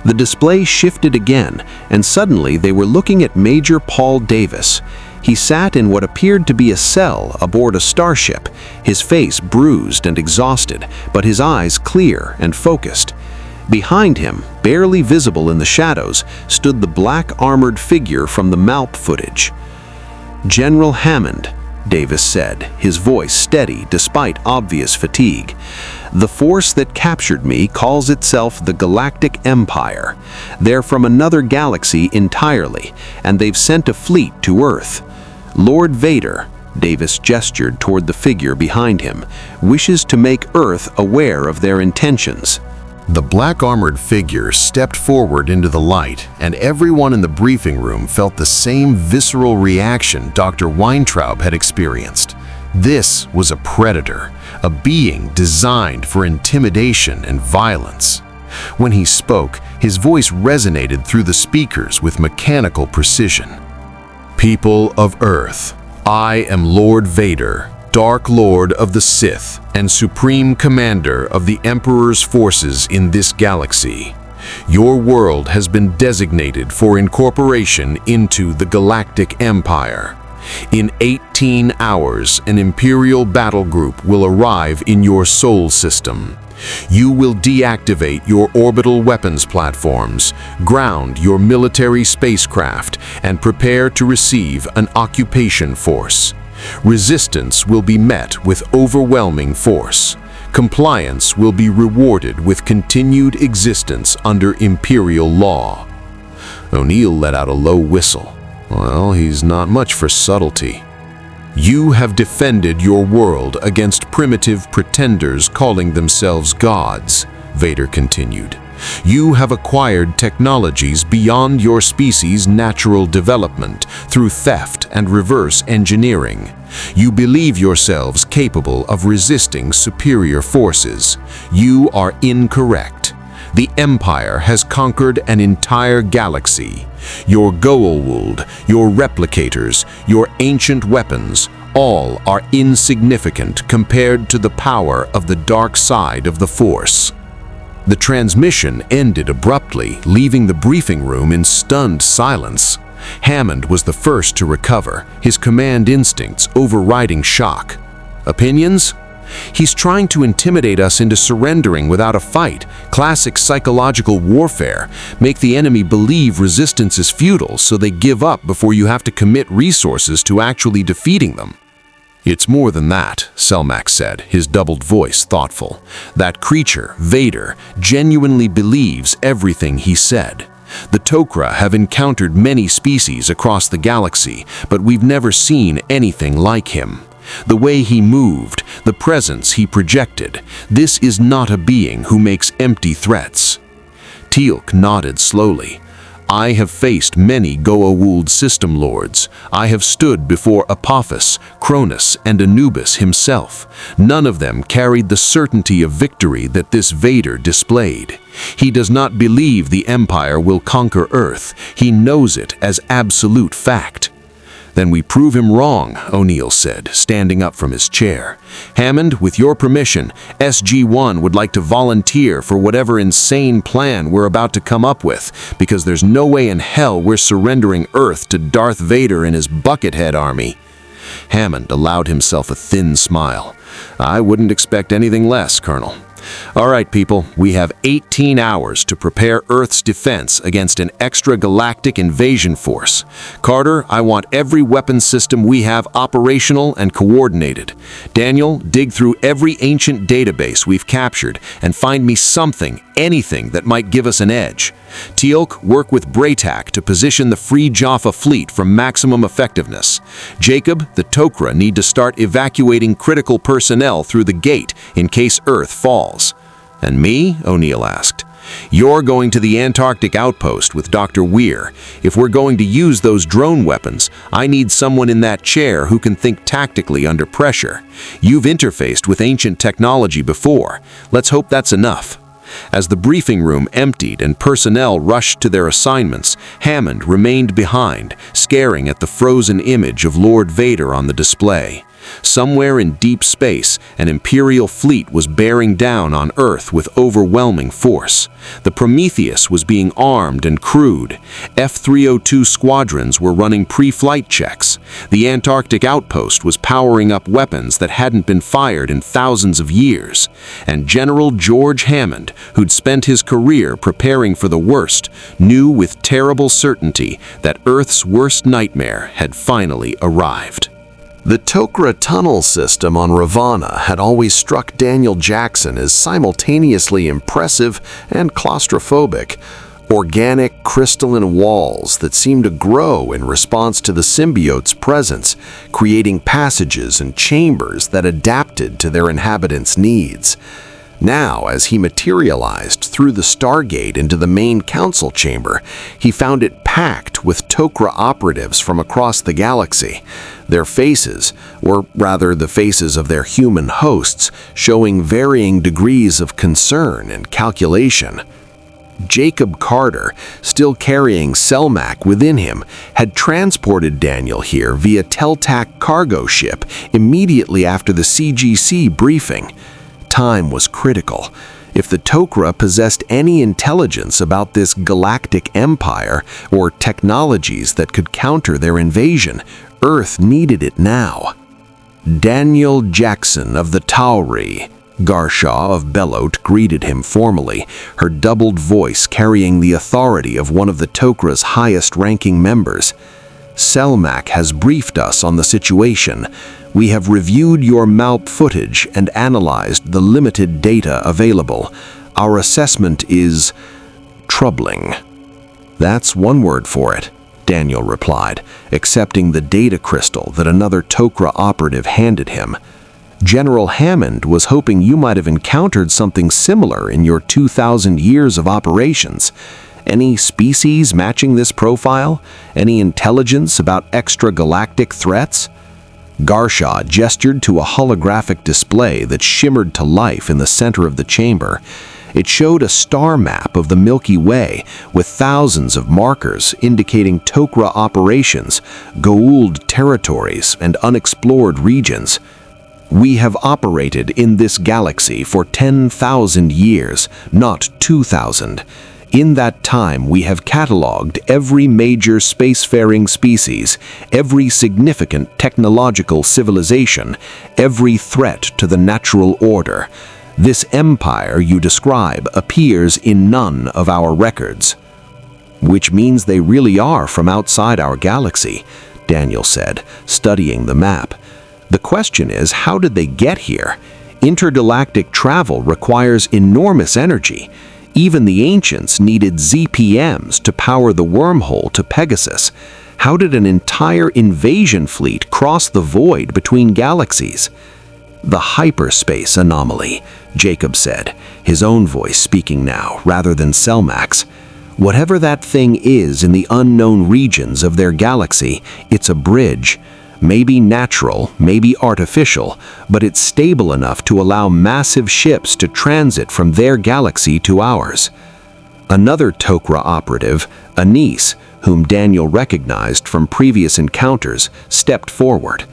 The display shifted again, and suddenly they were looking at Major Paul Davis. He sat in what appeared to be a cell aboard a starship, his face bruised and exhausted, but his eyes clear and focused. Behind him, barely visible in the shadows, stood the black armored figure from the MALP footage. "General Hammond," Davis said, his voice steady despite obvious fatigue. "The force that captured me calls itself the Galactic Empire. They're from another galaxy entirely, and they've sent a fleet to Earth. Lord Vader," Davis gestured toward the figure behind him, "wishes to make Earth aware of their intentions." The black-armored figure stepped forward into the light, and everyone in the briefing room felt the same visceral reaction Dr. Weintraub had experienced. This was a predator, a being designed for intimidation and violence. When he spoke, his voice resonated through the speakers with mechanical precision. "People of Earth, I am Lord Vader, Dark Lord of the Sith, and Supreme Commander of the Emperor's forces in this galaxy. Your world has been designated for incorporation into the Galactic Empire. In 18 hours, an Imperial battle group will arrive in your Sol system. You will deactivate your orbital weapons platforms, ground your military spacecraft, and prepare to receive an occupation force. Resistance will be met with overwhelming force. Compliance will be rewarded with continued existence under Imperial law." O'Neill let out a low whistle. Well, he's not much for subtlety. "You have defended your world against primitive pretenders calling themselves gods," Vader continued. "You have acquired technologies beyond your species' natural development through theft and reverse engineering. You believe yourselves capable of resisting superior forces. You are incorrect. The Empire has conquered an entire galaxy. Your Goa'uld, your replicators, your ancient weapons, all are insignificant compared to the power of the dark side of the Force." The transmission ended abruptly, leaving the briefing room in stunned silence. Hammond was the first to recover, his command instincts overriding shock. "Opinions?" "He's trying to intimidate us into surrendering without a fight. Classic psychological warfare. Make the enemy believe resistance is futile so they give up before you have to commit resources to actually defeating them." "It's more than that," Selmac said, his doubled voice thoughtful. "That creature, Vader, genuinely believes everything he said. The Tok'ra have encountered many species across the galaxy, but we've never seen anything like him. The way he moved, the presence he projected, this is not a being who makes empty threats." Teal'c nodded slowly. "I have faced many Goa'uld system lords. I have stood before Apophis, Cronus, and Anubis himself. None of them carried the certainty of victory that this Vader displayed. He does not believe the Empire will conquer Earth. He knows it as absolute fact." "Then we prove him wrong," O'Neill said, standing up from his chair. "Hammond, with your permission, SG-1 would like to volunteer for whatever insane plan we're about to come up with, because there's no way in hell we're surrendering Earth to Darth Vader and his Buckethead army." Hammond allowed himself a thin smile. "I wouldn't expect anything less, Colonel. All right, people, we have 18 hours to prepare Earth's defense against an extragalactic invasion force. Carter, I want every weapon system we have operational and coordinated. Daniel, dig through every ancient database we've captured and find me something, anything that might give us an edge. Teal'c, work with Braytak to position the Free Jaffa fleet for maximum effectiveness. Jacob, the Tok'ra need to start evacuating critical personnel through the gate in case Earth falls. And me? O'Neill asked. You're going to the Antarctic outpost with Dr. Weir. If we're going to use those drone weapons, I need someone in that chair who can think tactically under pressure. You've interfaced with ancient technology before. Let's hope that's enough. As the briefing room emptied and personnel rushed to their assignments, Hammond remained behind, staring at the frozen image of Lord Vader on the display. Somewhere in deep space, an Imperial fleet was bearing down on Earth with overwhelming force. The Prometheus was being armed and crewed. F-302 squadrons were running pre-flight checks. The Antarctic outpost was powering up weapons that hadn't been fired in thousands of years. And General George Hammond, who'd spent his career preparing for the worst, knew with terrible certainty that Earth's worst nightmare had finally arrived. The Tok'ra tunnel system on Ravana had always struck Daniel Jackson as simultaneously impressive and claustrophobic. Organic, crystalline walls that seemed to grow in response to the symbiote's presence, creating passages and chambers that adapted to their inhabitants' needs. Now, as he materialized through the Stargate into the main council chamber, he found it packed with Tok'ra operatives from across the galaxy. Their faces, or rather the faces of their human hosts, showing varying degrees of concern and calculation. Jacob Carter, still carrying Selmak within him, had transported Daniel here via Teltac cargo ship immediately after the CGC briefing. Time was critical. If the Tok'ra possessed any intelligence about this Galactic Empire or technologies that could counter their invasion, Earth needed it now. Daniel Jackson of the Tauri, Garshaw of Belot greeted him formally, her doubled voice carrying the authority of one of the Tok'ra's highest-ranking members. Selmak has briefed us on the situation. We have reviewed your MALP footage and analyzed the limited data available. Our assessment is troubling. That's one word for it, Daniel replied, accepting the data crystal that another Tok'ra operative handed him. General Hammond was hoping you might have encountered something similar in your 2,000 years of operations. Any species matching this profile? Any intelligence about extragalactic threats? Garshaw gestured to a holographic display that shimmered to life in the center of the chamber. It showed a star map of the Milky Way with thousands of markers indicating Tok'ra operations, Goa'uld territories, and unexplored regions. We have operated in this galaxy for 10,000 years, not 2,000. In that time, we have cataloged every major spacefaring species, every significant technological civilization, every threat to the natural order. This empire you describe appears in none of our records. Which means they really are from outside our galaxy, Daniel said, studying the map. The question is, how did they get here? Intergalactic travel requires enormous energy. Even the ancients needed ZPMs to power the wormhole to Pegasus. How did an entire invasion fleet cross the void between galaxies? The hyperspace anomaly, Jacob said, his own voice speaking now rather than Selmak's. Whatever that thing is in the unknown regions of their galaxy, it's a bridge. Maybe natural, maybe artificial, but it's stable enough to allow massive ships to transit from their galaxy to ours. Another Tok'ra operative, Anise, whom Daniel recognized from previous encounters, stepped forward.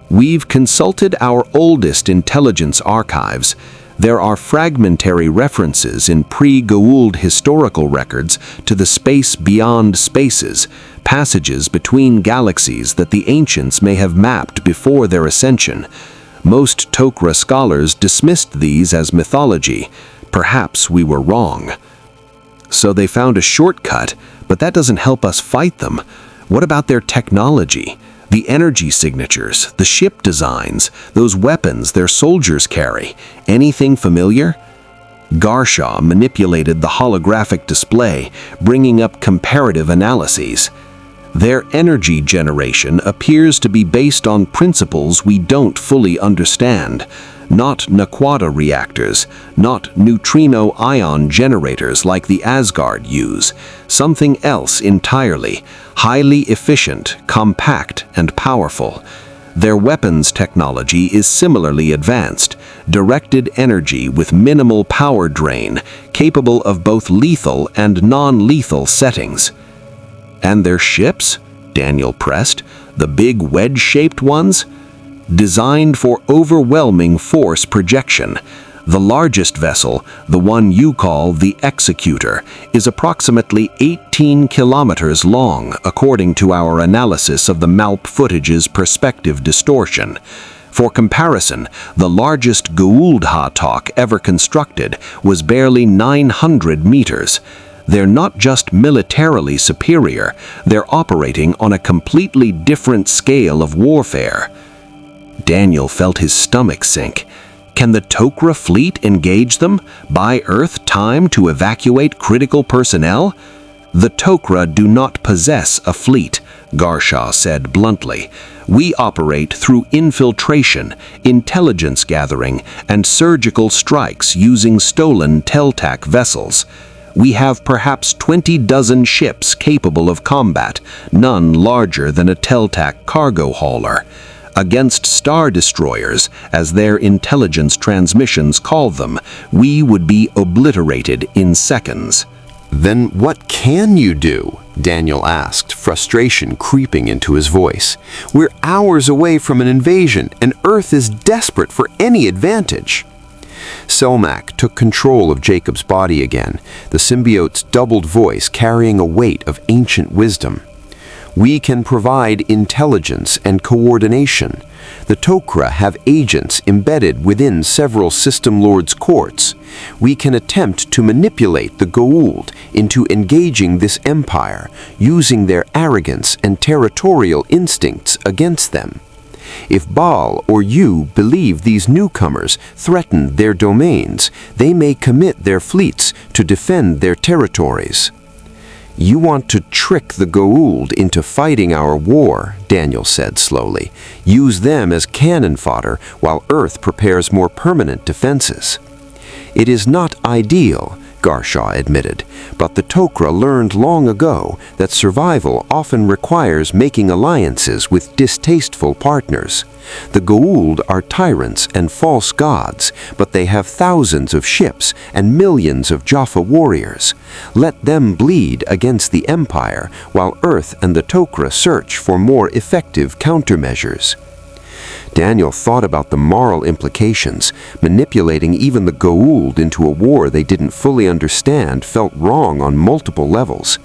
We've consulted our oldest intelligence archives. There are fragmentary references in pre-Goa'uld historical records to the space beyond spaces, passages between galaxies that the ancients may have mapped before their ascension. Most Tok'ra scholars dismissed these as mythology. Perhaps we were wrong. So they found a shortcut, but that doesn't help us fight them. What about their technology? The energy signatures, the ship designs, those weapons their soldiers carry. Anything familiar? Garshaw manipulated the holographic display, bringing up comparative analyses. Their energy generation appears to be based on principles we don't fully understand. Not Naquadah reactors, not neutrino ion generators like the Asgard use. Something else entirely, highly efficient, compact, and powerful. Their weapons technology is similarly advanced, directed energy with minimal power drain, capable of both lethal and non-lethal settings. And their ships? Daniel pressed. The big wedge-shaped ones? Designed for overwhelming force projection. The largest vessel, the one you call the Executor, is approximately 18 kilometers long, according to our analysis of the MALP footage's perspective distortion. For comparison, the largest Goa'uld Hatok ever constructed was barely 900 meters. They're not just militarily superior, they're operating on a completely different scale of warfare. Daniel felt his stomach sink. Can the Tok'ra fleet engage them? Buy Earth time to evacuate critical personnel? The Tok'ra do not possess a fleet, Garshaw said bluntly. We operate through infiltration, intelligence gathering, and surgical strikes using stolen Teltac vessels. We have perhaps 20 dozen ships capable of combat, none larger than a Teltac cargo hauler. Against star destroyers, as their intelligence transmissions call them, we would be obliterated in seconds. Then what can you do? Daniel asked, frustration creeping into his voice. We're hours away from an invasion, and Earth is desperate for any advantage. Selmak took control of Jacob's body again, the symbiote's doubled voice carrying a weight of ancient wisdom. We can provide intelligence and coordination. The Tok'ra have agents embedded within several System Lords' courts. We can attempt to manipulate the Goa'uld into engaging this empire, using their arrogance and territorial instincts against them. If Baal or you believe these newcomers threaten their domains, they may commit their fleets to defend their territories. You want to trick the Goa'uld into fighting our war, Daniel said slowly. Use them as cannon fodder while Earth prepares more permanent defenses. It is not ideal, Garshaw admitted, but the Tok'ra learned long ago that survival often requires making alliances with distasteful partners. The Goa'uld are tyrants and false gods, but they have thousands of ships and millions of Jaffa warriors. Let them bleed against the Empire while Earth and the Tok'ra search for more effective countermeasures. Daniel thought about the moral implications. Manipulating even the Goa'uld into a war they didn't fully understand felt wrong on multiple levels.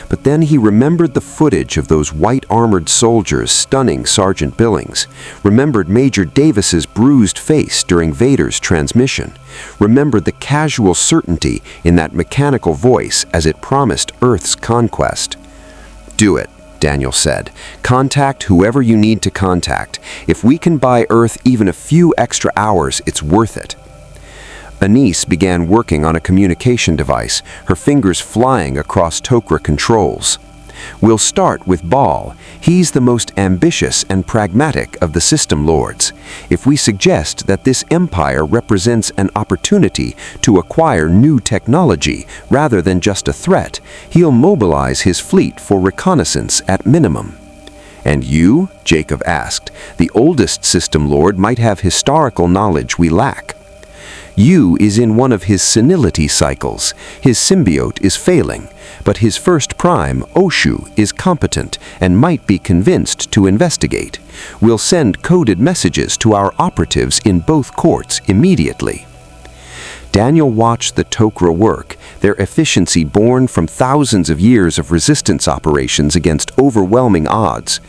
But then he remembered the footage of those white-armored soldiers stunning Sergeant Billings, remembered Major Davis's bruised face during Vader's transmission, remembered the casual certainty in that mechanical voice as it promised Earth's conquest. Do it, Daniel said. Contact whoever you need to contact. If we can buy Earth even a few extra hours, it's worth it. Anise began working on a communication device, her fingers flying across Tok'ra controls. We'll start with Baal. He's the most ambitious and pragmatic of the System Lords. If we suggest that this empire represents an opportunity to acquire new technology rather than just a threat, he'll mobilize his fleet for reconnaissance at minimum. And you? Jacob asked. The oldest System Lord might have historical knowledge we lack. Yu is in one of his senility cycles. His symbiote is failing, but his first prime, Oshu, is competent and might be convinced to investigate. We'll send coded messages to our operatives in both courts immediately. Daniel watched the Tok'ra work, their efficiency born from thousands of years of resistance operations against overwhelming odds.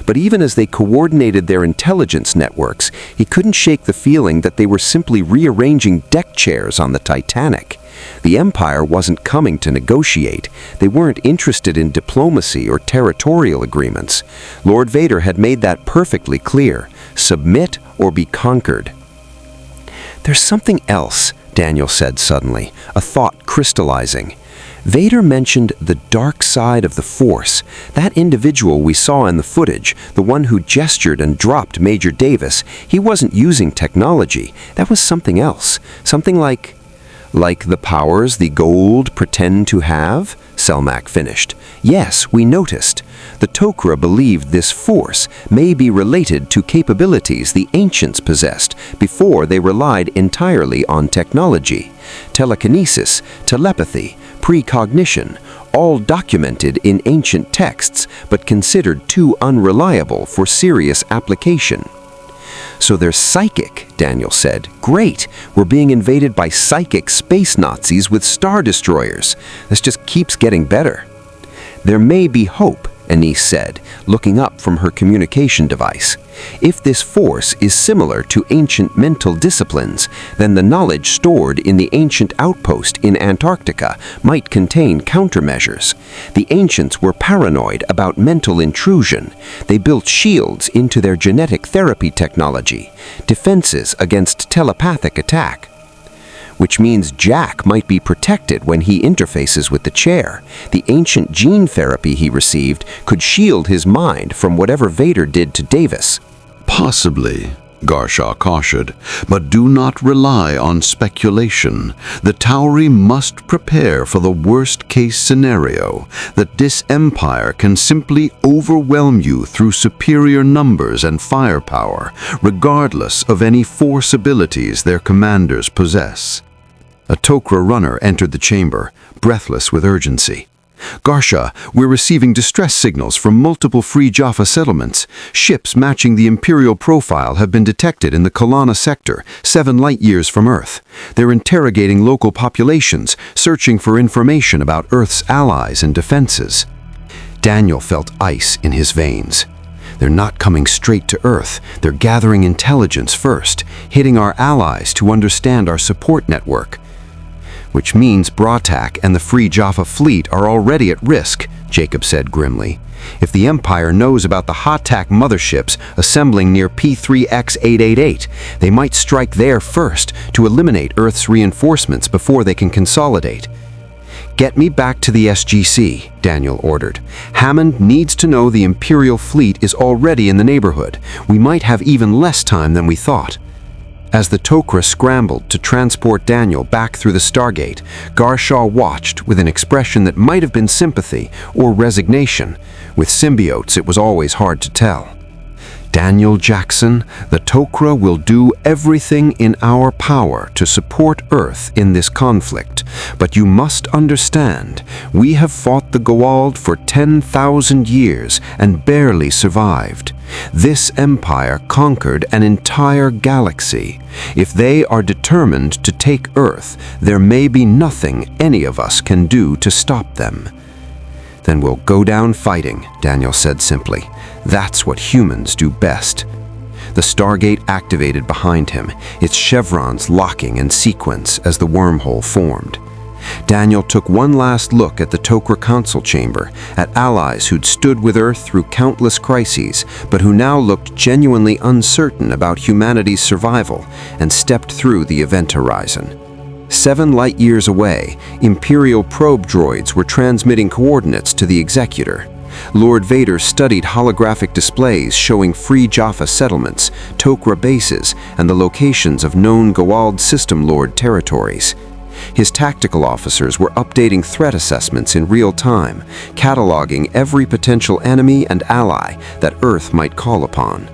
But even as they coordinated their intelligence networks, he couldn't shake the feeling that they were simply rearranging deck chairs on the Titanic. The Empire wasn't coming to negotiate. They weren't interested in diplomacy or territorial agreements. Lord Vader had made that perfectly clear. Submit or be conquered. "There's something else," Daniel said suddenly, a thought crystallizing. Vader mentioned the dark side of the Force. That individual we saw in the footage, the one who gestured and dropped Major Davis, he wasn't using technology. That was something else. Something like the powers the gold pretend to have? Selmak finished. Yes, we noticed. The Tok'ra believed this force may be related to capabilities the ancients possessed before they relied entirely on technology. Telekinesis, telepathy, precognition, all documented in ancient texts but considered too unreliable for serious application. "So they're psychic," Daniel said. "Great! We're being invaded by psychic space Nazis with star destroyers. This just keeps getting better." "There may be hope," Anise said, looking up from her communication device. "If this force is similar to ancient mental disciplines, then the knowledge stored in the ancient outpost in Antarctica might contain countermeasures. The ancients were paranoid about mental intrusion. They built shields into their genetic therapy technology, defenses against telepathic attack. Which means Jack might be protected when he interfaces with the chair. The ancient gene therapy he received could shield his mind from whatever Vader did to Davis." Possibly, Garshaw cautioned, but do not rely on speculation. The Tauri must prepare for the worst-case scenario, that this empire can simply overwhelm you through superior numbers and firepower, regardless of any force abilities their commanders possess. A Tok'ra runner entered the chamber, breathless with urgency. "Garsha, we're receiving distress signals from multiple Free Jaffa settlements. Ships matching the Imperial profile have been detected in the Kalana sector, 7 light-years from Earth. They're interrogating local populations, searching for information about Earth's allies and defenses." Daniel felt ice in his veins. "They're not coming straight to Earth. They're gathering intelligence first, hitting our allies to understand our support network." "Which means Bratak and the Free Jaffa fleet are already at risk," Jacob said grimly. "If the Empire knows about the Hatak motherships assembling near P3X888, they might strike there first to eliminate Earth's reinforcements before they can consolidate." "Get me back to the SGC," Daniel ordered. "Hammond needs to know the Imperial fleet is already in the neighborhood. We might have even less time than we thought." As the Tok'ra scrambled to transport Daniel back through the Stargate, Garshaw watched with an expression that might have been sympathy or resignation. With symbiotes, it was always hard to tell. "Daniel Jackson, the Tok'ra will do everything in our power to support Earth in this conflict. But you must understand, we have fought the Goa'uld for 10,000 years and barely survived. This empire conquered an entire galaxy. If they are determined to take Earth, there may be nothing any of us can do to stop them." "Then we'll go down fighting," Daniel said simply. "That's what humans do best." The Stargate activated behind him, its chevrons locking in sequence as the wormhole formed. Daniel took one last look at the Tok'ra Council chamber, at allies who'd stood with Earth through countless crises, but who now looked genuinely uncertain about humanity's survival, and stepped through the event horizon. 7 light-years away, Imperial probe droids were transmitting coordinates to the Executor. Lord Vader studied holographic displays showing Free Jaffa settlements, Tok'ra bases, and the locations of known Goa'uld System Lord territories. His tactical officers were updating threat assessments in real time, cataloging every potential enemy and ally that Earth might call upon.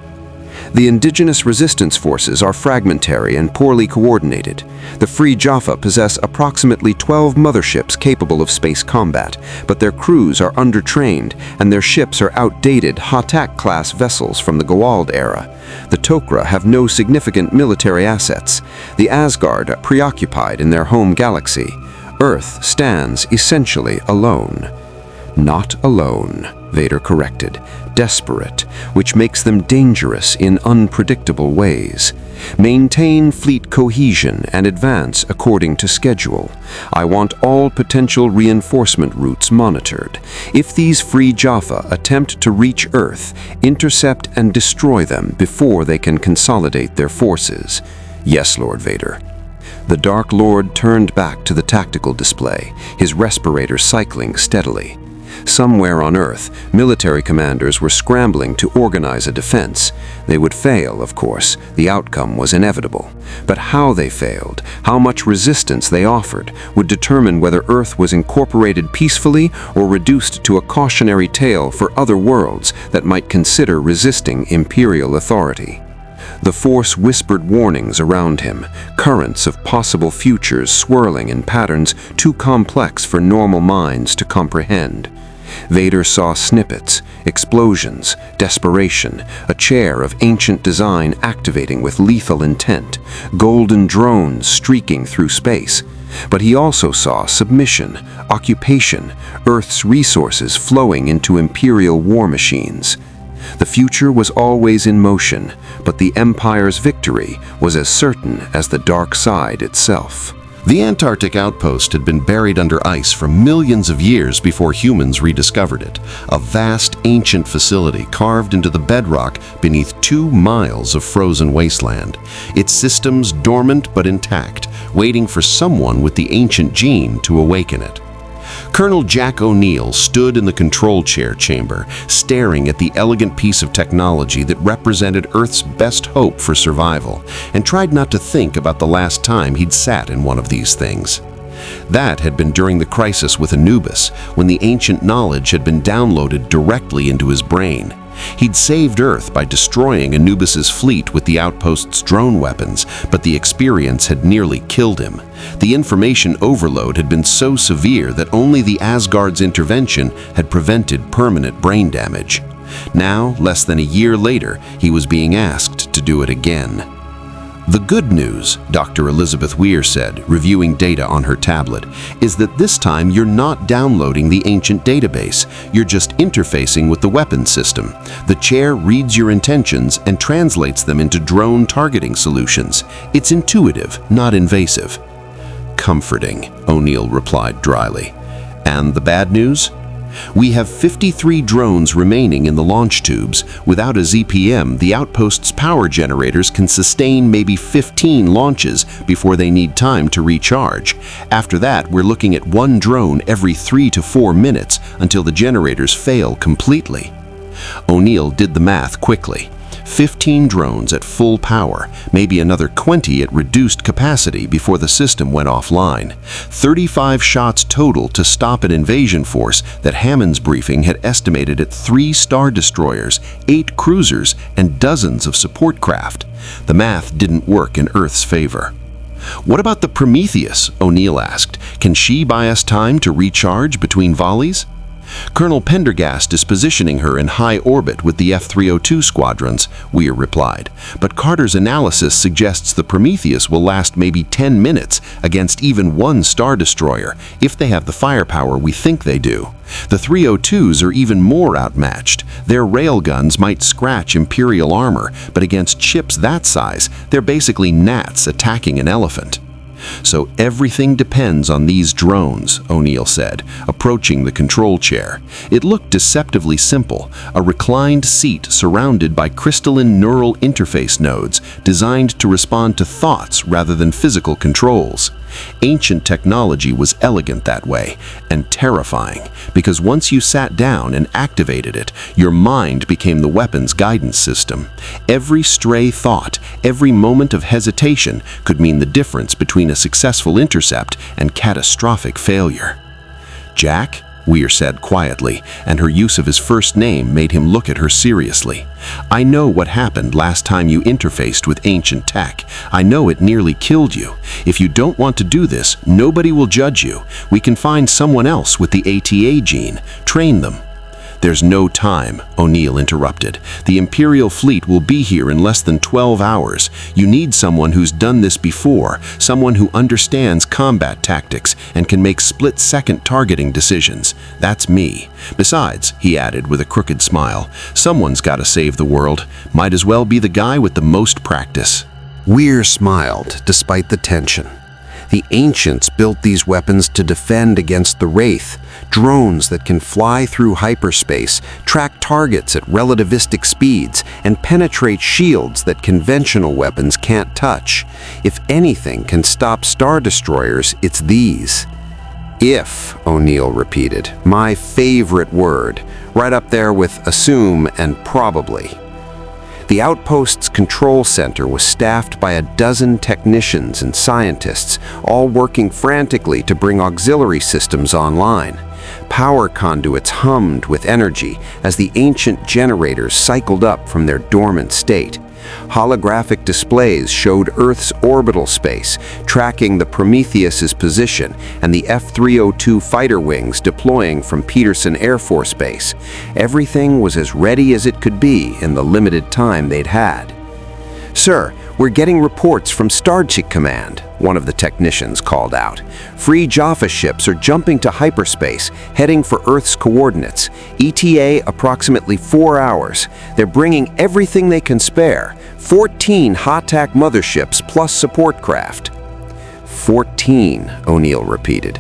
The indigenous resistance forces are fragmentary and poorly coordinated. The Free Jaffa possess approximately 12 motherships capable of space combat, but their crews are undertrained and their ships are outdated Hatak-class vessels from the Goa'uld era. The Tok'ra have no significant military assets. The Asgard are preoccupied in their home galaxy. Earth stands essentially alone. Not alone, Vader corrected. Desperate, which makes them dangerous in unpredictable ways. Maintain fleet cohesion and advance according to schedule. I want all potential reinforcement routes monitored. If these Free Jaffa attempt to reach Earth, intercept and destroy them before they can consolidate their forces. Yes, Lord Vader. The Dark Lord turned back to the tactical display, his respirator cycling steadily. Somewhere on Earth, military commanders were scrambling to organize a defense. They would fail, of course. The outcome was inevitable. But how they failed, how much resistance they offered, would determine whether Earth was incorporated peacefully or reduced to a cautionary tale for other worlds that might consider resisting imperial authority. The Force whispered warnings around him, currents of possible futures swirling in patterns too complex for normal minds to comprehend. Vader saw snippets, explosions, desperation, a chair of ancient design activating with lethal intent, golden drones streaking through space. But he also saw submission, occupation, Earth's resources flowing into Imperial war machines. The future was always in motion, but the Empire's victory was as certain as the dark side itself. The Antarctic outpost had been buried under ice for millions of years before humans rediscovered it, a vast ancient facility carved into the bedrock beneath 2 miles of frozen wasteland, its systems dormant but intact, waiting for someone with the ancient gene to awaken it. Colonel Jack O'Neill stood in the control chair chamber, staring at the elegant piece of technology that represented Earth's best hope for survival, and tried not to think about the last time he'd sat in one of these things. That had been during the crisis with Anubis, when the ancient knowledge had been downloaded directly into his brain. He'd saved Earth by destroying Anubis's fleet with the outpost's drone weapons, but the experience had nearly killed him. The information overload had been so severe that only the Asgard's intervention had prevented permanent brain damage. Now, less than a year later, he was being asked to do it again. The good news, Dr. Elizabeth Weir said, reviewing data on her tablet, is that this time you're not downloading the ancient database. You're just interfacing with the weapons system. The chair reads your intentions and translates them into drone targeting solutions. It's intuitive, not invasive. Comforting, O'Neill replied dryly. And the bad news? We have 53 drones remaining in the launch tubes. Without a ZPM, the outpost's power generators can sustain maybe 15 launches before they need time to recharge. After that, we're looking at 1 drone every 3 to 4 minutes until the generators fail completely. O'Neill did the math quickly. 15 drones at full power, maybe another 20 at reduced capacity before the system went offline. 35 shots total to stop an invasion force that Hammond's briefing had estimated at 3 Star Destroyers, 8 cruisers, and dozens of support craft. The math didn't work in Earth's favor. What about the Prometheus? O'Neill asked. Can she buy us time to recharge between volleys? Colonel Pendergast is positioning her in high orbit with the F-302 squadrons, Weir replied. But Carter's analysis suggests the Prometheus will last maybe 10 minutes against even 1 Star Destroyer, if they have the firepower we think they do. The 302s are even more outmatched. Their railguns might scratch Imperial armor, but against ships that size, they're basically gnats attacking an elephant. So everything depends on these drones, O'Neill said, approaching the control chair. It looked deceptively simple, a reclined seat surrounded by crystalline neural interface nodes designed to respond to thoughts rather than physical controls. Ancient technology was elegant that way, and terrifying, because once you sat down and activated it, your mind became the weapon's guidance system. Every stray thought, every moment of hesitation could mean the difference between a successful intercept and catastrophic failure. Jack, Weir said quietly, and her use of his first name made him look at her seriously. "I know what happened last time you interfaced with ancient tech. I know it nearly killed you. If you don't want to do this, nobody will judge you. We can find someone else with the ATA gene. Train them." "There's no time," O'Neill interrupted. "The Imperial fleet will be here in less than 12 hours. You need someone who's done this before, someone who understands combat tactics and can make split-second targeting decisions. That's me. Besides," he added with a crooked smile, "someone's got to save the world. Might as well be the guy with the most practice." Weir smiled despite the tension. The ancients built these weapons to defend against the Wraith, drones that can fly through hyperspace, track targets at relativistic speeds, and penetrate shields that conventional weapons can't touch. If anything can stop Star Destroyers, it's these. "If," O'Neill repeated, "my favorite word, right up there with assume and probably." The outpost's control center was staffed by a dozen technicians and scientists, all working frantically to bring auxiliary systems online. Power conduits hummed with energy as the ancient generators cycled up from their dormant state. Holographic displays showed Earth's orbital space, tracking the Prometheus's position and the F-302 fighter wings deploying from Peterson Air Force Base. Everything was as ready as it could be in the limited time they'd had. "Sir, we're getting reports from Stargate Command," one of the technicians called out. "Free Jaffa ships are jumping to hyperspace, heading for Earth's coordinates. ETA approximately 4 hours. They're bringing everything they can spare. 14 Hatak motherships plus support craft." 14, O'Neill repeated.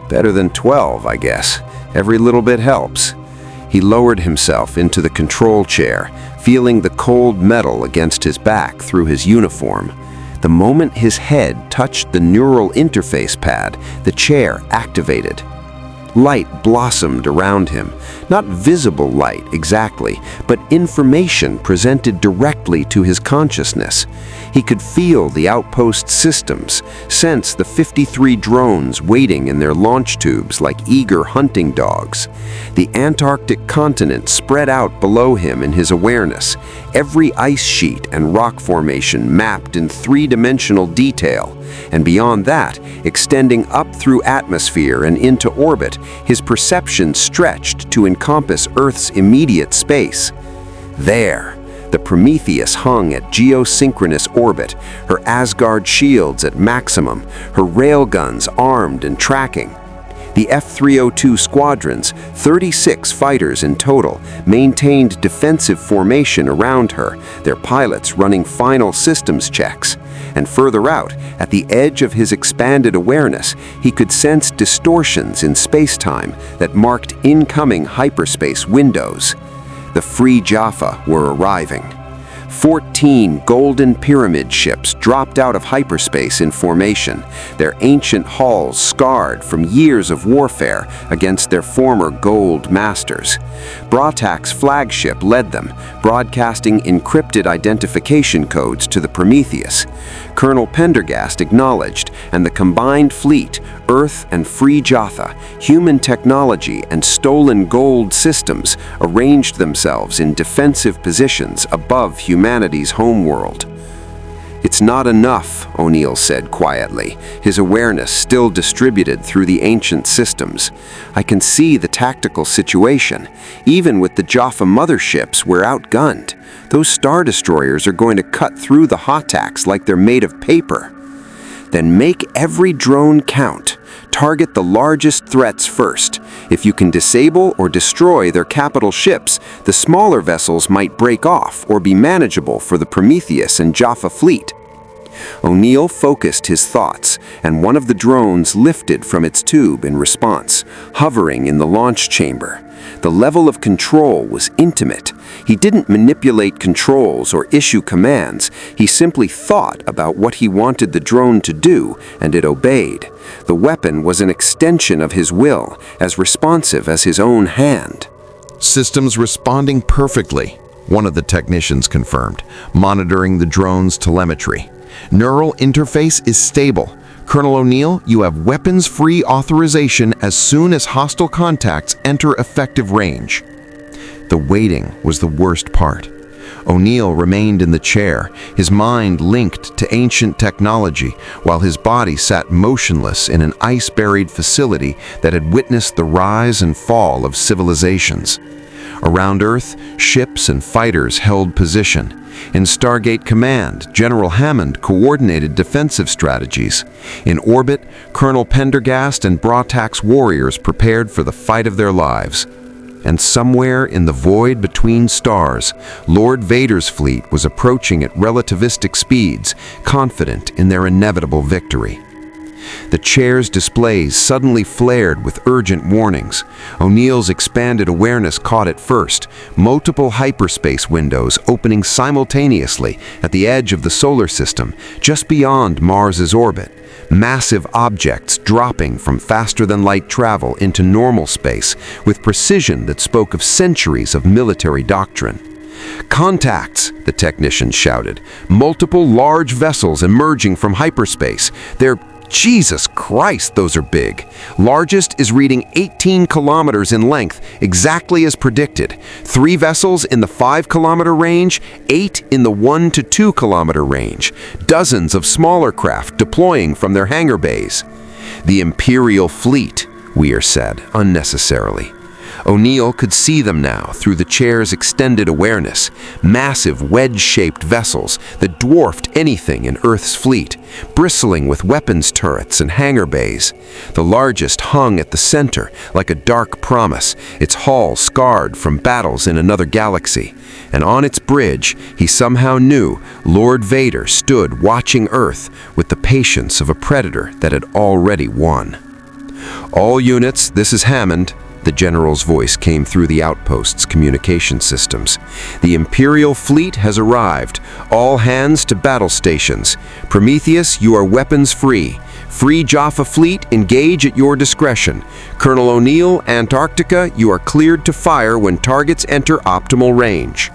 "Better than 12, I guess. Every little bit helps." He lowered himself into the control chair, feeling the cold metal against his back through his uniform. The moment his head touched the neural interface pad, the chair activated. Light blossomed around him. Not visible light exactly, but information presented directly to his consciousness. He could feel the outpost systems, sense the 53 drones waiting in their launch tubes like eager hunting dogs. The Antarctic continent spread out below him in his awareness, every ice sheet and rock formation mapped in three-dimensional detail. And beyond that, extending up through atmosphere and into orbit, his perception stretched to encompass Earth's immediate space. There, the Prometheus hung at geosynchronous orbit, her Asgard shields at maximum, her railguns armed and tracking. The F-302 squadrons, 36 fighters in total, maintained defensive formation around her, their pilots running final systems checks. And further out, at the edge of his expanded awareness, he could sense distortions in space-time that marked incoming hyperspace windows. The Free Jaffa were arriving. 14 golden pyramid ships dropped out of hyperspace in formation, their ancient hulls scarred from years of warfare against their former gold masters. Bratak's flagship led them, broadcasting encrypted identification codes to the Prometheus. Colonel Pendergast acknowledged, and the combined fleet, Earth and Free Jaffa, human technology and stolen gold systems, arranged themselves in defensive positions above humanity's homeworld. "It's not enough," O'Neill said quietly, his awareness still distributed through the ancient systems. "I can see the tactical situation. Even with the Jaffa motherships, we're outgunned. Those Star Destroyers are going to cut through the Hataks like they're made of paper." "Then make every drone count. Target the largest threats first. If you can disable or destroy their capital ships, the smaller vessels might break off or be manageable for the Prometheus and Jaffa fleet." O'Neill focused his thoughts, and one of the drones lifted from its tube in response, hovering in the launch chamber. The level of control was intimate. He didn't manipulate controls or issue commands. He simply thought about what he wanted the drone to do, and it obeyed. The weapon was an extension of his will, as responsive as his own hand. "Systems responding perfectly," one of the technicians confirmed, monitoring the drone's telemetry. "Neural interface is stable. Colonel O'Neill, you have weapons-free authorization as soon as hostile contacts enter effective range. The waiting was the worst part. O'Neill remained in the chair, his mind linked to ancient technology, while his body sat motionless in an ice-buried facility that had witnessed the rise and fall of civilizations. Around Earth, ships and fighters held position. In Stargate Command, General Hammond coordinated defensive strategies. In orbit, Colonel Pendergast and Brawtack's warriors prepared for the fight of their lives. And somewhere in the void between stars, Lord Vader's fleet was approaching at relativistic speeds, confident in their inevitable victory. The chair's displays suddenly flared with urgent warnings. O'Neill's expanded awareness caught it first, multiple hyperspace windows opening simultaneously at the edge of the solar system, just beyond Mars's orbit. Massive objects dropping from faster-than-light travel into normal space with precision that spoke of centuries of military doctrine. "Contacts!" the technician shouted. "Multiple large vessels emerging from hyperspace. They're... Jesus Christ, those are big. Largest is reading 18 kilometers in length, exactly as predicted. 3 vessels in the 5-kilometer range, 8 in the 1 to 2-kilometer range. Dozens of smaller craft deploying from their hangar bays." "The Imperial fleet," Weir said, unnecessarily. O'Neill could see them now through the chair's extended awareness, massive wedge-shaped vessels that dwarfed anything in Earth's fleet, bristling with weapons turrets and hangar bays. The largest hung at the center like a dark promise, its hull scarred from battles in another galaxy. And on its bridge, he somehow knew Lord Vader stood watching Earth with the patience of a predator that had already won. "All units, this is Hammond." The general's voice came through the outpost's communication systems. "The Imperial fleet has arrived. All hands to battle stations. Prometheus, you are weapons-free. Free Jaffa fleet, engage at your discretion. Colonel O'Neill, Antarctica, you are cleared to fire when targets enter optimal range."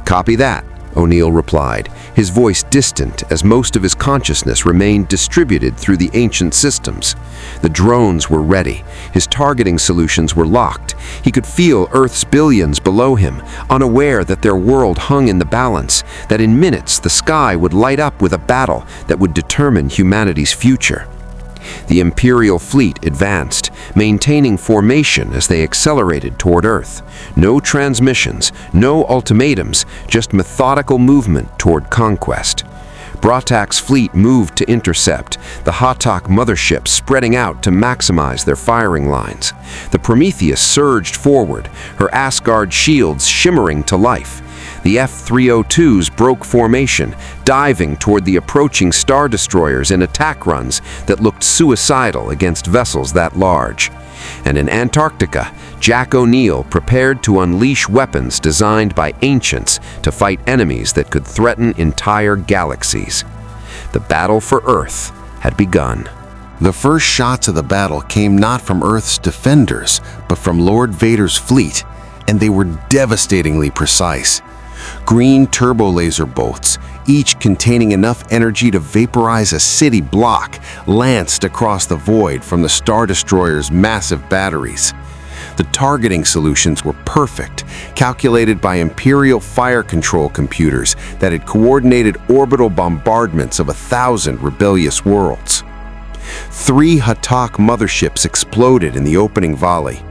"Copy that," O'Neill replied, his voice distant as most of his consciousness remained distributed through the ancient systems. The drones were ready. His targeting solutions were locked. He could feel Earth's billions below him, unaware that their world hung in the balance, that in minutes the sky would light up with a battle that would determine humanity's future. The Imperial fleet advanced, maintaining formation as they accelerated toward Earth. No transmissions, no ultimatums, just methodical movement toward conquest. Brawtack's fleet moved to intercept, the Hatak motherships spreading out to maximize their firing lines. The Prometheus surged forward, her Asgard shields shimmering to life. The F-302s broke formation, diving toward the approaching Star Destroyers in attack runs that looked suicidal against vessels that large. And in Antarctica, Jack O'Neill prepared to unleash weapons designed by ancients to fight enemies that could threaten entire galaxies. The battle for Earth had begun. The first shots of the battle came not from Earth's defenders, but from Lord Vader's fleet, and they were devastatingly precise. Green turbo-laser bolts, each containing enough energy to vaporize a city block, lanced across the void from the Star Destroyer's massive batteries. The targeting solutions were perfect, calculated by Imperial fire control computers that had coordinated orbital bombardments of 1,000 rebellious worlds. 3 Hatak motherships exploded in the opening volley.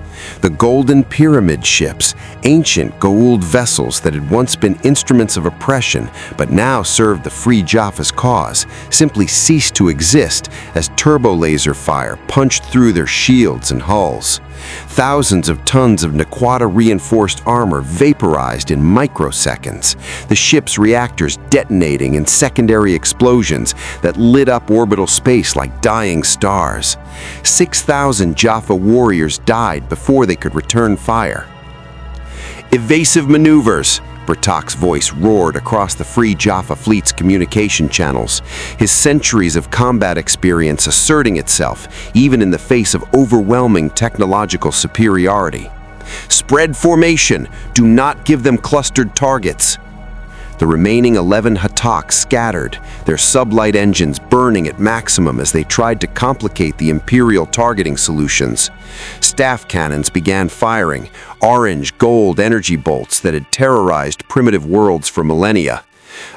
The Golden Pyramid ships, ancient Goa'uld vessels that had once been instruments of oppression but now served the Free Jaffa's cause, simply ceased to exist as turbo-laser fire punched through their shields and hulls. Thousands of tons of Naquata-reinforced armor vaporized in microseconds, the ship's reactors detonating in secondary explosions that lit up orbital space like dying stars. 6,000 Jaffa warriors died before they could return fire. "Evasive maneuvers!" Brawtack's voice roared across the Free Jaffa fleet's communication channels, his centuries of combat experience asserting itself even in the face of overwhelming technological superiority. "Spread formation! Do not give them clustered targets!" The remaining 11 Hatak scattered, their sublight engines burning at maximum as they tried to complicate the Imperial targeting solutions. Staff cannons began firing, orange, gold energy bolts that had terrorized primitive worlds for millennia.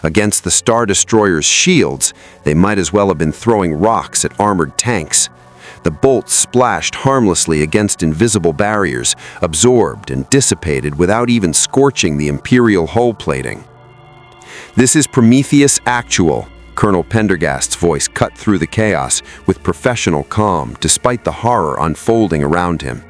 Against the Star Destroyer's shields, they might as well have been throwing rocks at armored tanks. The bolts splashed harmlessly against invisible barriers, absorbed and dissipated without even scorching the Imperial hull plating. "This is Prometheus Actual," Colonel Pendergast's voice cut through the chaos with professional calm despite the horror unfolding around him.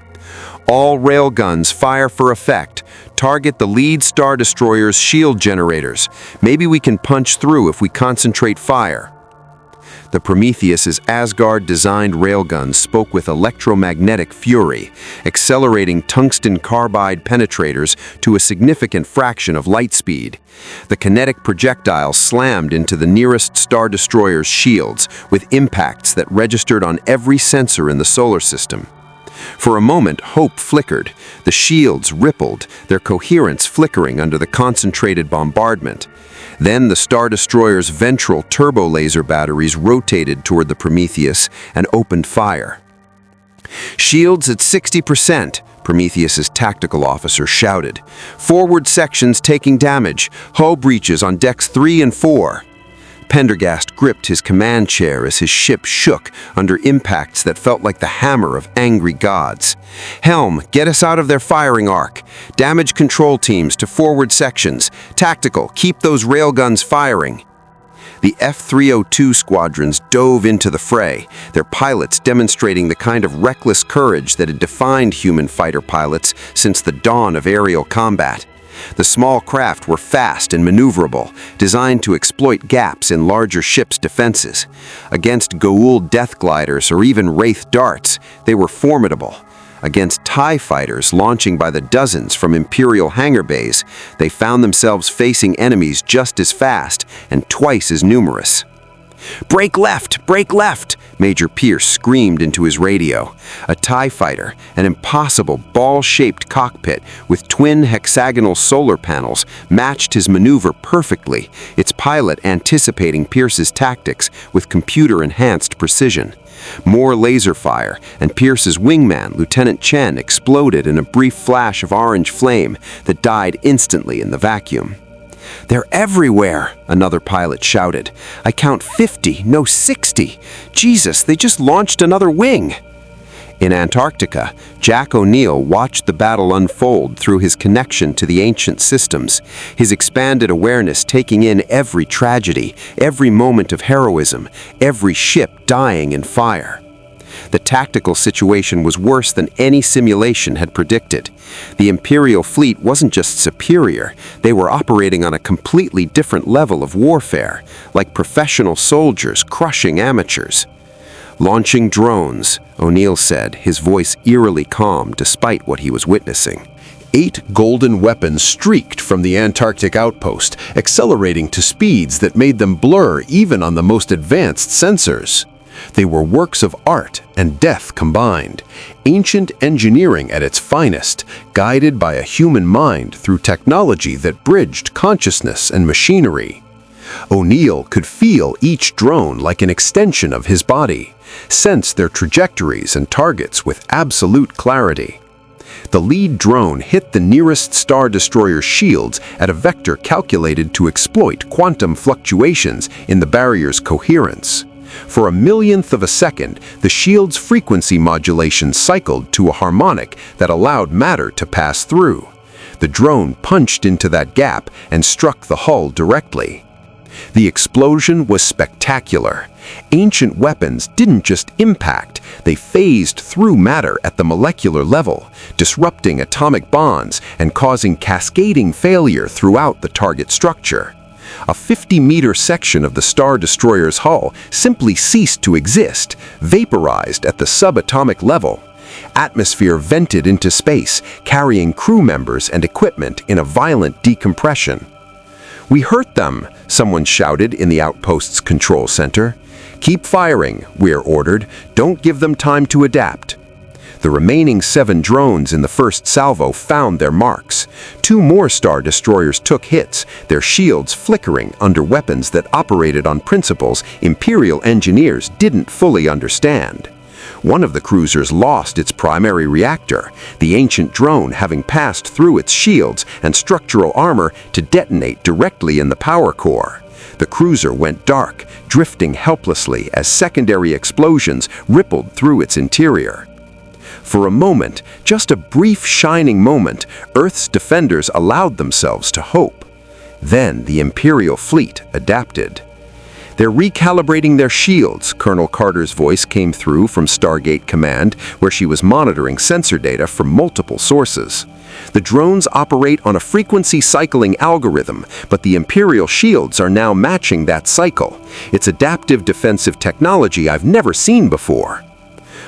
"All railguns fire for effect. Target the lead Star Destroyer's shield generators. Maybe we can punch through if we concentrate fire." The Prometheus's Asgard-designed railguns spoke with electromagnetic fury, accelerating tungsten carbide penetrators to a significant fraction of light speed. The kinetic projectiles slammed into the nearest Star Destroyer's shields with impacts that registered on every sensor in the solar system. For a moment, hope flickered. The shields rippled, their coherence flickering under the concentrated bombardment. Then the Star Destroyer's ventral turbo laser batteries rotated toward the Prometheus and opened fire. "Shields at 60%, Prometheus's tactical officer shouted. "Forward sections taking damage. Hull breaches on decks 3 and 4. Pendergast gripped his command chair as his ship shook under impacts that felt like the hammer of angry gods. "Helm, get us out of their firing arc. Damage control teams to forward sections. Tactical, keep those railguns firing." The F-302 squadrons dove into the fray, their pilots demonstrating the kind of reckless courage that had defined human fighter pilots since the dawn of aerial combat. The small craft were fast and maneuverable, designed to exploit gaps in larger ships' defenses. Against Goa'uld death gliders or even Wraith darts, they were formidable. Against TIE fighters launching by the dozens from Imperial hangar bays, they found themselves facing enemies just as fast and twice as numerous. "Break left! Break left!" Major Pierce screamed into his radio. A TIE fighter, an impossible ball-shaped cockpit with twin hexagonal solar panels, matched his maneuver perfectly, its pilot anticipating Pierce's tactics with computer-enhanced precision. More laser fire, and Pierce's wingman, Lieutenant Chen, exploded in a brief flash of orange flame that died instantly in the vacuum. "They're everywhere," another pilot shouted. "I count 50, no 60. Jesus, they just launched another wing." In Antarctica, Jack O'Neill watched the battle unfold through his connection to the ancient systems, his expanded awareness taking in every tragedy, every moment of heroism, every ship dying in fire. The tactical situation was worse than any simulation had predicted. The Imperial fleet wasn't just superior, they were operating on a completely different level of warfare, like professional soldiers crushing amateurs. "Launching drones," O'Neill said, his voice eerily calm despite what he was witnessing. 8 golden weapons streaked from the Antarctic outpost, accelerating to speeds that made them blur even on the most advanced sensors. They were works of art and death combined, ancient engineering at its finest, guided by a human mind through technology that bridged consciousness and machinery. O'Neill could feel each drone like an extension of his body, sense their trajectories and targets with absolute clarity. The lead drone hit the nearest Star Destroyer shields at a vector calculated to exploit quantum fluctuations in the barrier's coherence. For a millionth of a second, the shield's frequency modulation cycled to a harmonic that allowed matter to pass through. The drone punched into that gap and struck the hull directly. The explosion was spectacular. Ancient weapons didn't just impact, they phased through matter at the molecular level, disrupting atomic bonds and causing cascading failure throughout the target structure. A 50-meter section of the Star Destroyer's hull simply ceased to exist, vaporized at the subatomic level. Atmosphere vented into space, carrying crew members and equipment in a violent decompression. "We hurt them," someone shouted in the outpost's control center. "Keep firing," Weir ordered. "Don't give them time to adapt." The remaining 7 drones in the first salvo found their marks. 2 more Star Destroyers took hits, their shields flickering under weapons that operated on principles Imperial engineers didn't fully understand. One of the cruisers lost its primary reactor, the ancient drone having passed through its shields and structural armor to detonate directly in the power core. The cruiser went dark, drifting helplessly as secondary explosions rippled through its interior. For a moment, just a brief shining moment, Earth's defenders allowed themselves to hope. Then the Imperial fleet adapted. "They're recalibrating their shields," Colonel Carter's voice came through from Stargate Command, where she was monitoring sensor data from multiple sources. "The drones operate on a frequency cycling algorithm, but the Imperial shields are now matching that cycle. It's adaptive defensive technology I've never seen before."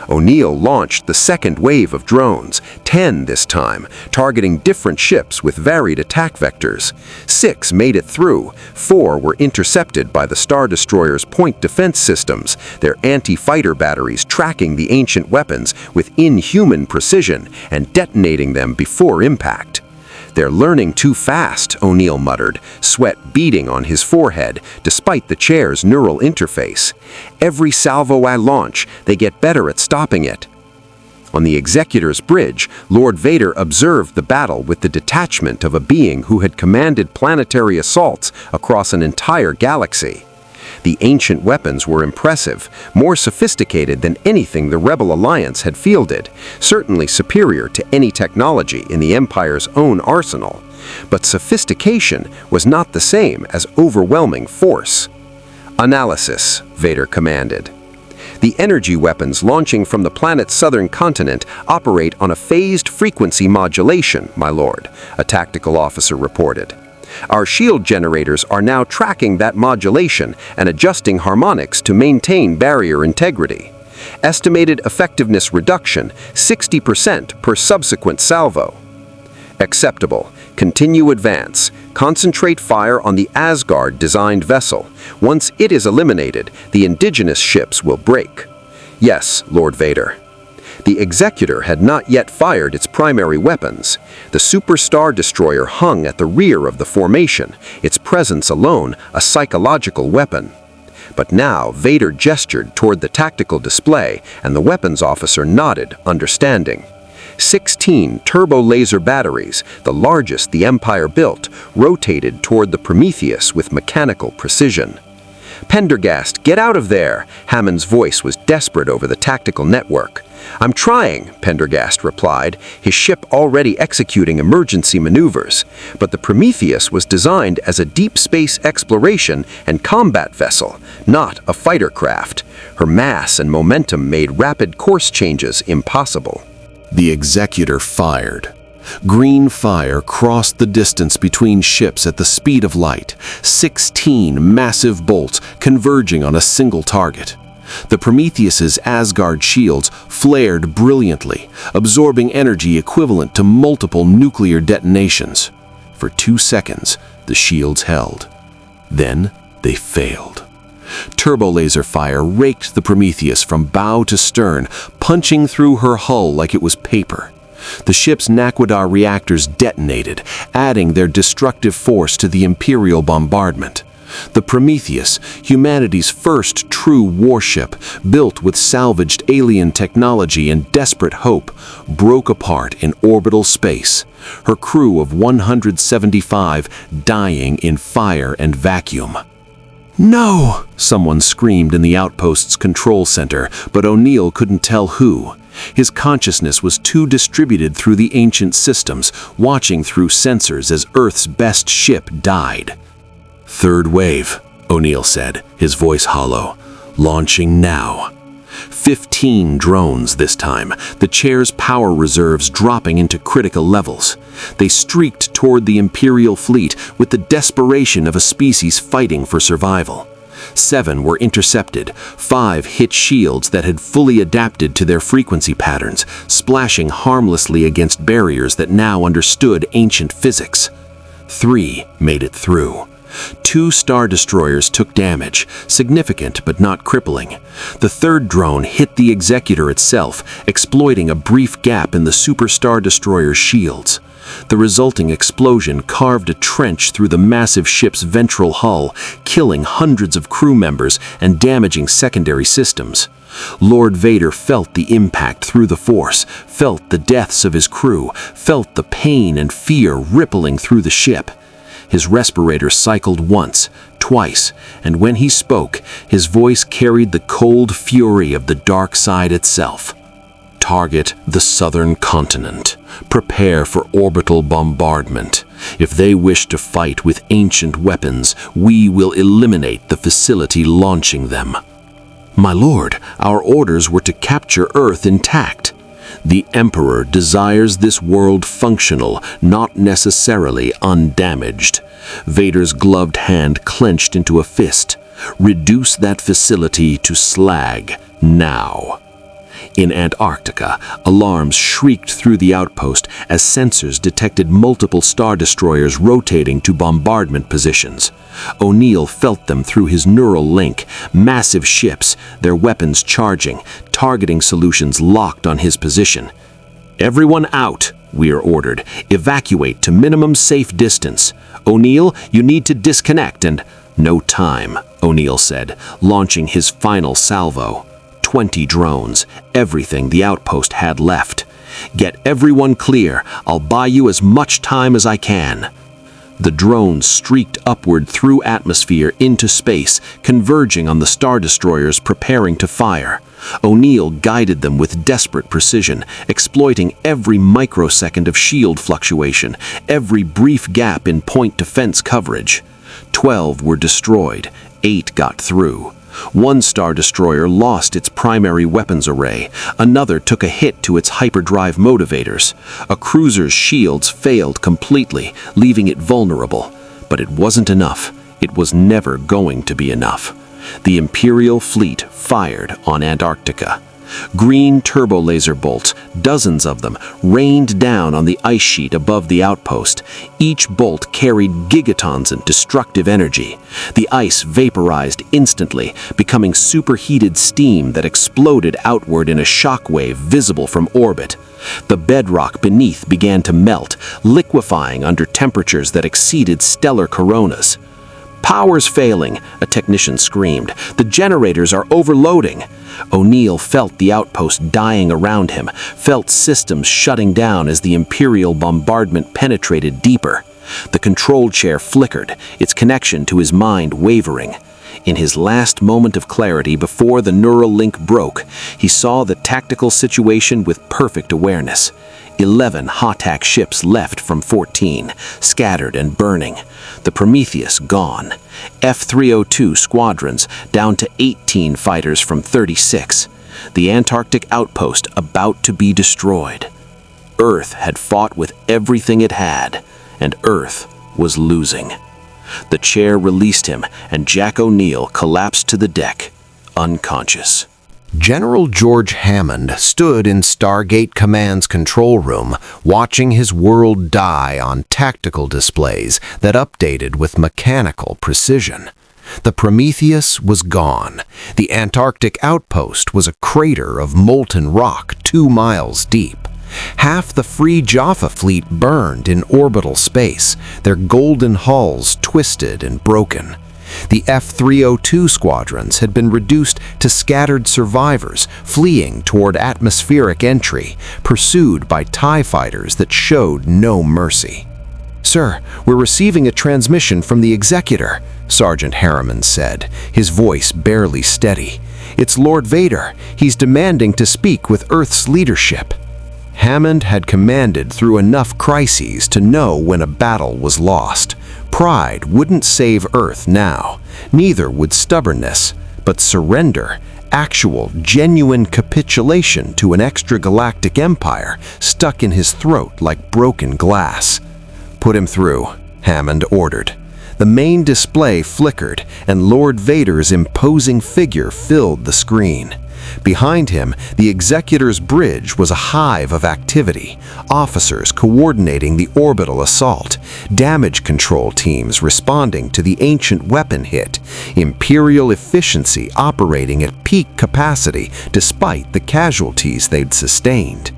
O'Neill launched the second wave of drones, 10 this time, targeting different ships with varied attack vectors. 6 made it through, 4 were intercepted by the Star Destroyer's point defense systems, their anti-fighter batteries tracking the ancient weapons with inhuman precision and detonating them before impact. "They're learning too fast," O'Neill muttered, sweat beading on his forehead, despite the chair's neural interface. "Every salvo I launch, they get better at stopping it." On the Executor's bridge, Lord Vader observed the battle with the detachment of a being who had commanded planetary assaults across an entire galaxy. The ancient weapons were impressive, more sophisticated than anything the Rebel Alliance had fielded, certainly superior to any technology in the Empire's own arsenal. But sophistication was not the same as overwhelming force. "Analysis," Vader commanded. "The energy weapons launching from the planet's southern continent operate on a phased frequency modulation, my lord," a tactical officer reported. "Our shield generators are now tracking that modulation and adjusting harmonics to maintain barrier integrity. Estimated effectiveness reduction, 60% per subsequent salvo." "Acceptable. Continue advance. Concentrate fire on the Asgard-designed vessel. Once it is eliminated, the indigenous ships will break." "Yes, Lord Vader." The Executor had not yet fired its primary weapons. The Super Star Destroyer hung at the rear of the formation, its presence alone a psychological weapon. But now Vader gestured toward the tactical display, and the weapons officer nodded, understanding. 16 turbo laser batteries, the largest the Empire built, rotated toward the Prometheus with mechanical precision. "Pendergast, get out of there!" Hammond's voice was desperate over the tactical network. "I'm trying," Pendergast replied, his ship already executing emergency maneuvers. But the Prometheus was designed as a deep space exploration and combat vessel, not a fighter craft. Her mass and momentum made rapid course changes impossible. The Executor fired. Green fire crossed the distance between ships at the speed of light, 16 massive bolts converging on a single target. The Prometheus's Asgard shields flared brilliantly, absorbing energy equivalent to multiple nuclear detonations. For 2 seconds, the shields held. Then they failed. Turbo laser fire raked the Prometheus from bow to stern, punching through her hull like it was paper. The ship's Naquadar reactors detonated, adding their destructive force to the Imperial bombardment. The Prometheus, humanity's first true warship, built with salvaged alien technology and desperate hope, broke apart in orbital space, her crew of 175 dying in fire and vacuum. "No!" someone screamed in the outpost's control center, but O'Neill couldn't tell who. His consciousness was too distributed through the ancient systems, watching through sensors as Earth's best ship died. "Third wave," O'Neill said, his voice hollow. "Launching now." 15 drones this time, the chair's power reserves dropping into critical levels. They streaked toward the Imperial fleet with the desperation of a species fighting for survival. 7 were intercepted, 5 hit shields that had fully adapted to their frequency patterns, splashing harmlessly against barriers that now understood ancient physics. 3 made it through. 2 Star Destroyers took damage, significant but not crippling. The third drone hit the Executor itself, exploiting a brief gap in the Super Star Destroyer's shields. The resulting explosion carved a trench through the massive ship's ventral hull, killing hundreds of crew members and damaging secondary systems. Lord Vader felt the impact through the Force, felt the deaths of his crew, felt the pain and fear rippling through the ship. His respirator cycled once, twice, and when he spoke, his voice carried the cold fury of the dark side itself. Target the southern continent. Prepare for orbital bombardment. If they wish to fight with ancient weapons, we will eliminate the facility launching them. My lord, our orders were to capture Earth intact. The Emperor desires this world functional, not necessarily undamaged. Vader's gloved hand clenched into a fist. Reduce that facility to slag, now. In Antarctica, alarms shrieked through the outpost as sensors detected multiple Star Destroyers rotating to bombardment positions. O'Neill felt them through his neural link, massive ships, their weapons charging, targeting solutions locked on his position. Everyone out, Weir ordered. Evacuate to minimum safe distance. O'Neill, you need to disconnect and... No time, O'Neill said, launching his final salvo. 20 drones, everything the outpost had left. Get everyone clear. I'll buy you as much time as I can. The drones streaked upward through atmosphere into space, converging on the Star Destroyers preparing to fire. O'Neill guided them with desperate precision, exploiting every microsecond of shield fluctuation, every brief gap in point defense coverage. 12 were destroyed, 8 got through. 1 Star Destroyer lost its primary weapons array. Another took a hit to its hyperdrive motivators. A cruiser's shields failed completely, leaving it vulnerable. But it wasn't enough. It was never going to be enough. The Imperial fleet fired on Antarctica. Green turbo laser bolts, dozens of them, rained down on the ice sheet above the outpost. Each bolt carried gigatons of destructive energy. The ice vaporized instantly, becoming superheated steam that exploded outward in a shockwave visible from orbit. The bedrock beneath began to melt, liquefying under temperatures that exceeded stellar coronas. "Power's failing," a technician screamed. "The generators are overloading." O'Neill felt the outpost dying around him, felt systems shutting down as the Imperial bombardment penetrated deeper. The control chair flickered, its connection to his mind wavering. In his last moment of clarity before the neural link broke, he saw the tactical situation with perfect awareness. 11 Hottak ships left from 14, scattered and burning. The Prometheus gone. F-302 squadrons down to 18 fighters from 36. The Antarctic outpost about to be destroyed. Earth had fought with everything it had, and Earth was losing. The chair released him, and Jack O'Neill collapsed to the deck, unconscious. General George Hammond stood in Stargate Command's control room, watching his world die on tactical displays that updated with mechanical precision. The Prometheus was gone. The Antarctic outpost was a crater of molten rock 2 miles deep. Half the Free Jaffa fleet burned in orbital space, their golden hulls twisted and broken. The F-302 squadrons had been reduced to scattered survivors fleeing toward atmospheric entry, pursued by TIE fighters that showed no mercy. "Sir, we're receiving a transmission from the Executor," Sergeant Harriman said, his voice barely steady. "It's Lord Vader. He's demanding to speak with Earth's leadership." Hammond had commanded through enough crises to know when a battle was lost. Pride wouldn't save Earth now, neither would stubbornness, but surrender, actual, genuine capitulation to an extragalactic empire stuck in his throat like broken glass. "Put him through," Hammond ordered. The main display flickered, and Lord Vader's imposing figure filled the screen. Behind him, the Executor's bridge was a hive of activity. Officers coordinating the orbital assault, damage control teams responding to the ancient weapon hit, Imperial efficiency operating at peak capacity despite the casualties they'd sustained.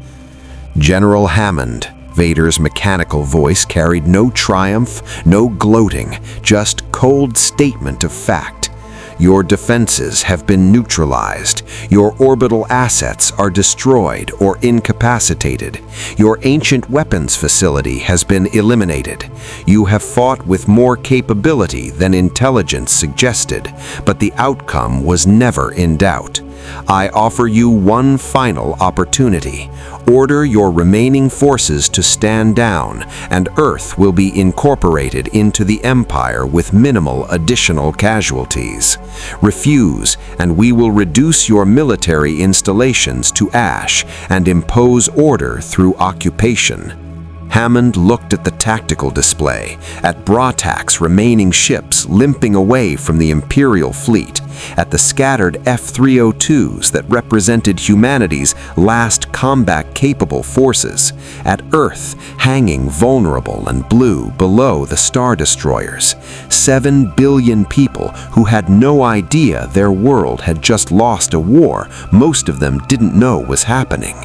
General Hammond, Vader's mechanical voice carried no triumph, no gloating, just cold statement of fact. Your defenses have been neutralized. Your orbital assets are destroyed or incapacitated. Your ancient weapons facility has been eliminated. You have fought with more capability than intelligence suggested, but the outcome was never in doubt. I offer you one final opportunity. Order your remaining forces to stand down, and Earth will be incorporated into the Empire with minimal additional casualties. Refuse, and we will reduce your military installations to ash and impose order through occupation. Hammond looked at the tactical display, at Bratak's remaining ships limping away from the Imperial fleet, at the scattered F-302s that represented humanity's last combat-capable forces, at Earth hanging vulnerable and blue below the Star Destroyers. 7 billion people who had no idea their world had just lost a war most of them didn't know was happening.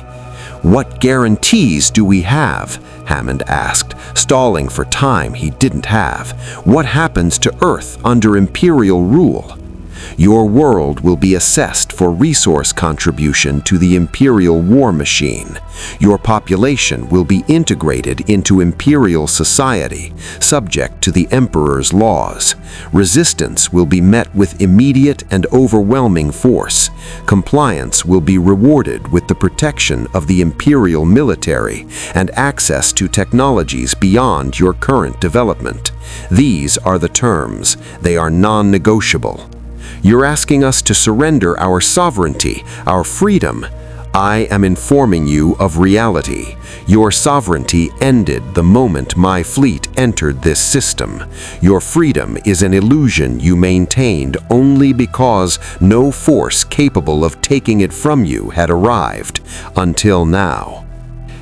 What guarantees do we have? Hammond asked, stalling for time he didn't have. What happens to Earth under Imperial rule? Your world will be assessed for resource contribution to the Imperial war machine. Your population will be integrated into Imperial society, subject to the Emperor's laws. Resistance will be met with immediate and overwhelming force. Compliance will be rewarded with the protection of the Imperial military and access to technologies beyond your current development. These are the terms. They are non-negotiable. You're asking us to surrender our sovereignty, our freedom. I am informing you of reality. Your sovereignty ended the moment my fleet entered this system. Your freedom is an illusion you maintained only because no force capable of taking it from you had arrived, until now.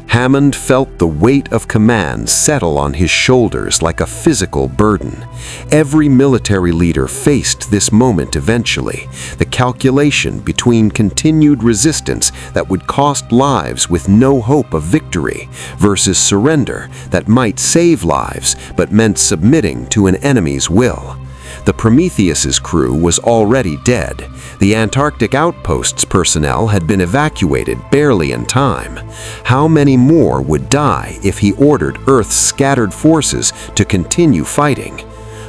Hammond felt the weight of command settle on his shoulders like a physical burden. Every military leader faced this moment eventually, the calculation between continued resistance that would cost lives with no hope of victory versus surrender that might save lives but meant submitting to an enemy's will. The Prometheus's crew was already dead. The Antarctic outpost's personnel had been evacuated barely in time. How many more would die if he ordered Earth's scattered forces to continue fighting?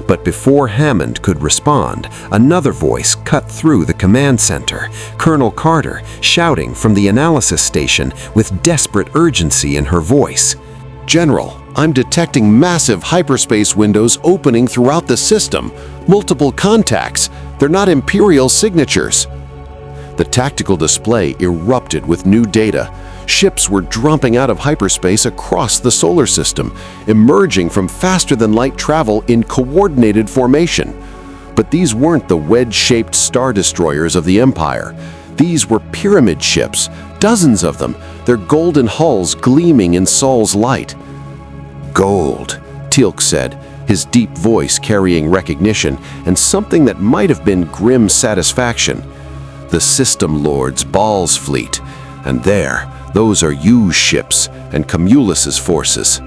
But before Hammond could respond, another voice cut through the command center, Colonel Carter shouting from the analysis station with desperate urgency in her voice. General, I'm detecting massive hyperspace windows opening throughout the system. Multiple contacts. They're not Imperial signatures. The tactical display erupted with new data. Ships were dropping out of hyperspace across the solar system, emerging from faster-than-light travel in coordinated formation. But these weren't the wedge-shaped Star Destroyers of the Empire. These were pyramid ships, dozens of them, their golden hulls gleaming in Sol's light. "Gold," Teal'c said, his deep voice carrying recognition and something that might have been grim satisfaction. "The System Lord's Baal's fleet, and there, those are Yu's ships and Camulus's forces."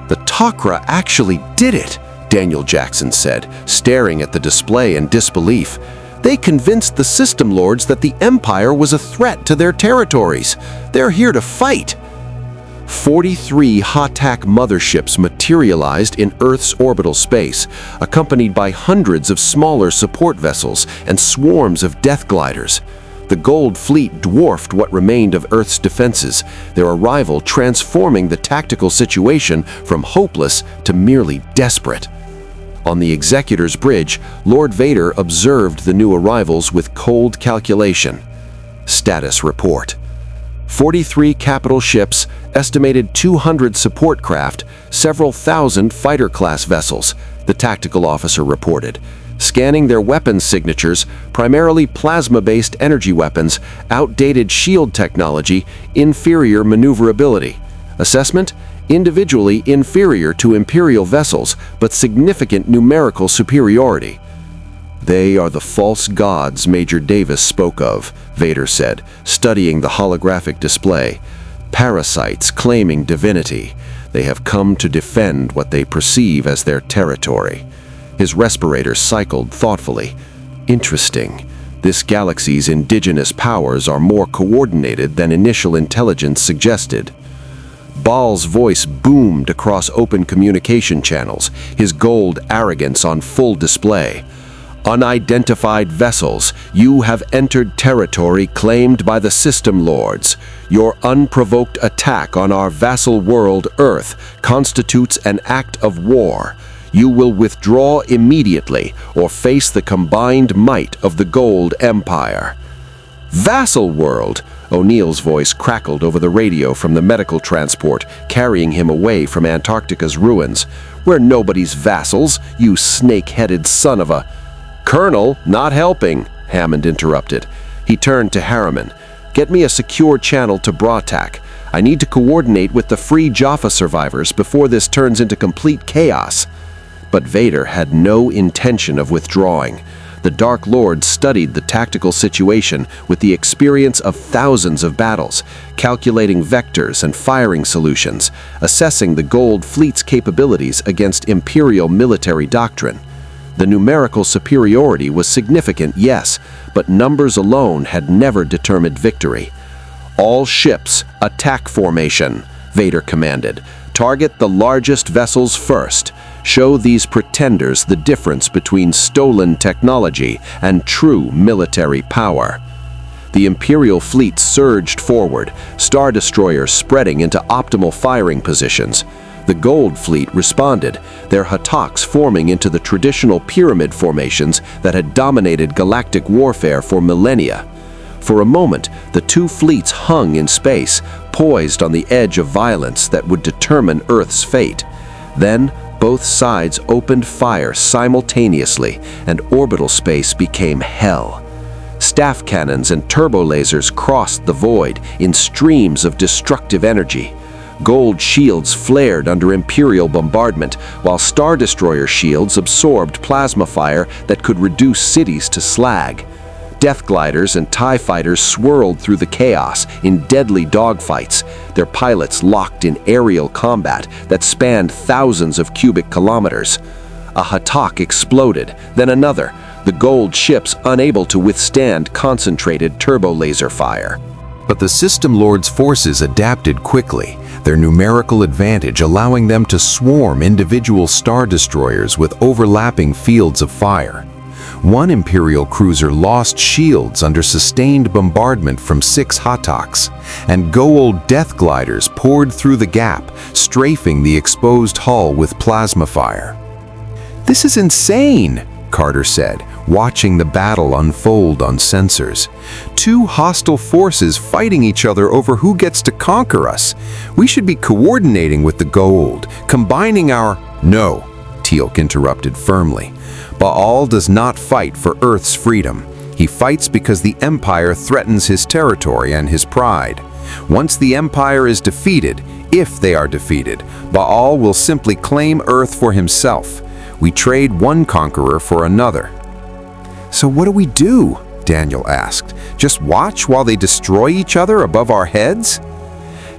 "The Takra actually did it," Daniel Jackson said, staring at the display in disbelief. "They convinced the System Lords that the Empire was a threat to their territories. They're here to fight." 43 Hatak motherships materialized in Earth's orbital space, accompanied by hundreds of smaller support vessels and swarms of death gliders. The Gold Fleet dwarfed what remained of Earth's defenses, their arrival transforming the tactical situation from hopeless to merely desperate. On the Executor's bridge, Lord Vader observed the new arrivals with cold calculation. Status report. 43 capital ships, estimated 200 support craft, several thousand fighter-class vessels, the tactical officer reported, scanning their weapons signatures, primarily plasma-based energy weapons, outdated shield technology, inferior maneuverability. Assessment: individually inferior to Imperial vessels, but significant numerical superiority. "They are the false gods Major Davis spoke of," Vader said, studying the holographic display. "Parasites claiming divinity. They have come to defend what they perceive as their territory." His respirator cycled thoughtfully. "Interesting. This galaxy's indigenous powers are more coordinated than initial intelligence suggested." Baal's voice boomed across open communication channels, his gold arrogance on full display. "Unidentified vessels, you have entered territory claimed by the System Lords. Your unprovoked attack on our vassal world, Earth, constitutes an act of war. You will withdraw immediately or face the combined might of the Gold Empire." "Vassal world!" O'Neill's voice crackled over the radio from the medical transport, carrying him away from Antarctica's ruins. "We're nobody's vassals, you snake-headed son of a—" "Colonel, not helping," Hammond interrupted. He turned to Harriman. "Get me a secure channel to Bratak. I need to coordinate with the Free Jaffa survivors before this turns into complete chaos." But Vader had no intention of withdrawing. The Dark Lord studied the tactical situation with the experience of thousands of battles, calculating vectors and firing solutions, assessing the Gold Fleet's capabilities against Imperial military doctrine. The numerical superiority was significant, yes, but numbers alone had never determined victory. "All ships, attack formation," Vader commanded. "Target the largest vessels first. Show these pretenders the difference between stolen technology and true military power." The Imperial fleet surged forward, Star Destroyers spreading into optimal firing positions. The Gold Fleet responded, their hattocks forming into the traditional pyramid formations that had dominated galactic warfare for millennia. For a moment, the two fleets hung in space, poised on the edge of violence that would determine Earth's fate. Then, both sides opened fire simultaneously, and orbital space became hell. Staff cannons and turbolasers crossed the void in streams of destructive energy. Gold shields flared under Imperial bombardment, while Star Destroyer shields absorbed plasma fire that could reduce cities to slag. Death gliders and TIE fighters swirled through the chaos in deadly dogfights, their pilots locked in aerial combat that spanned thousands of cubic kilometers. A hattok exploded, then another, the Gold ships unable to withstand concentrated turbo-laser fire. But the System Lords' forces adapted quickly, their numerical advantage allowing them to swarm individual Star Destroyers with overlapping fields of fire. One Imperial cruiser lost shields under sustained bombardment from 6 hattocks, and Goa'uld death gliders poured through the gap, strafing the exposed hull with plasma fire. "This is insane," Carter said, watching the battle unfold on sensors. "Two hostile forces fighting each other over who gets to conquer us. We should be coordinating with the Goa'uld, combining our—" "No," Teal'c interrupted firmly. "Baal does not fight for Earth's freedom. He fights because the Empire threatens his territory and his pride. Once the Empire is defeated, if they are defeated, Baal will simply claim Earth for himself. We trade one conqueror for another." "So what do we do?" Daniel asked. "Just watch while they destroy each other above our heads?"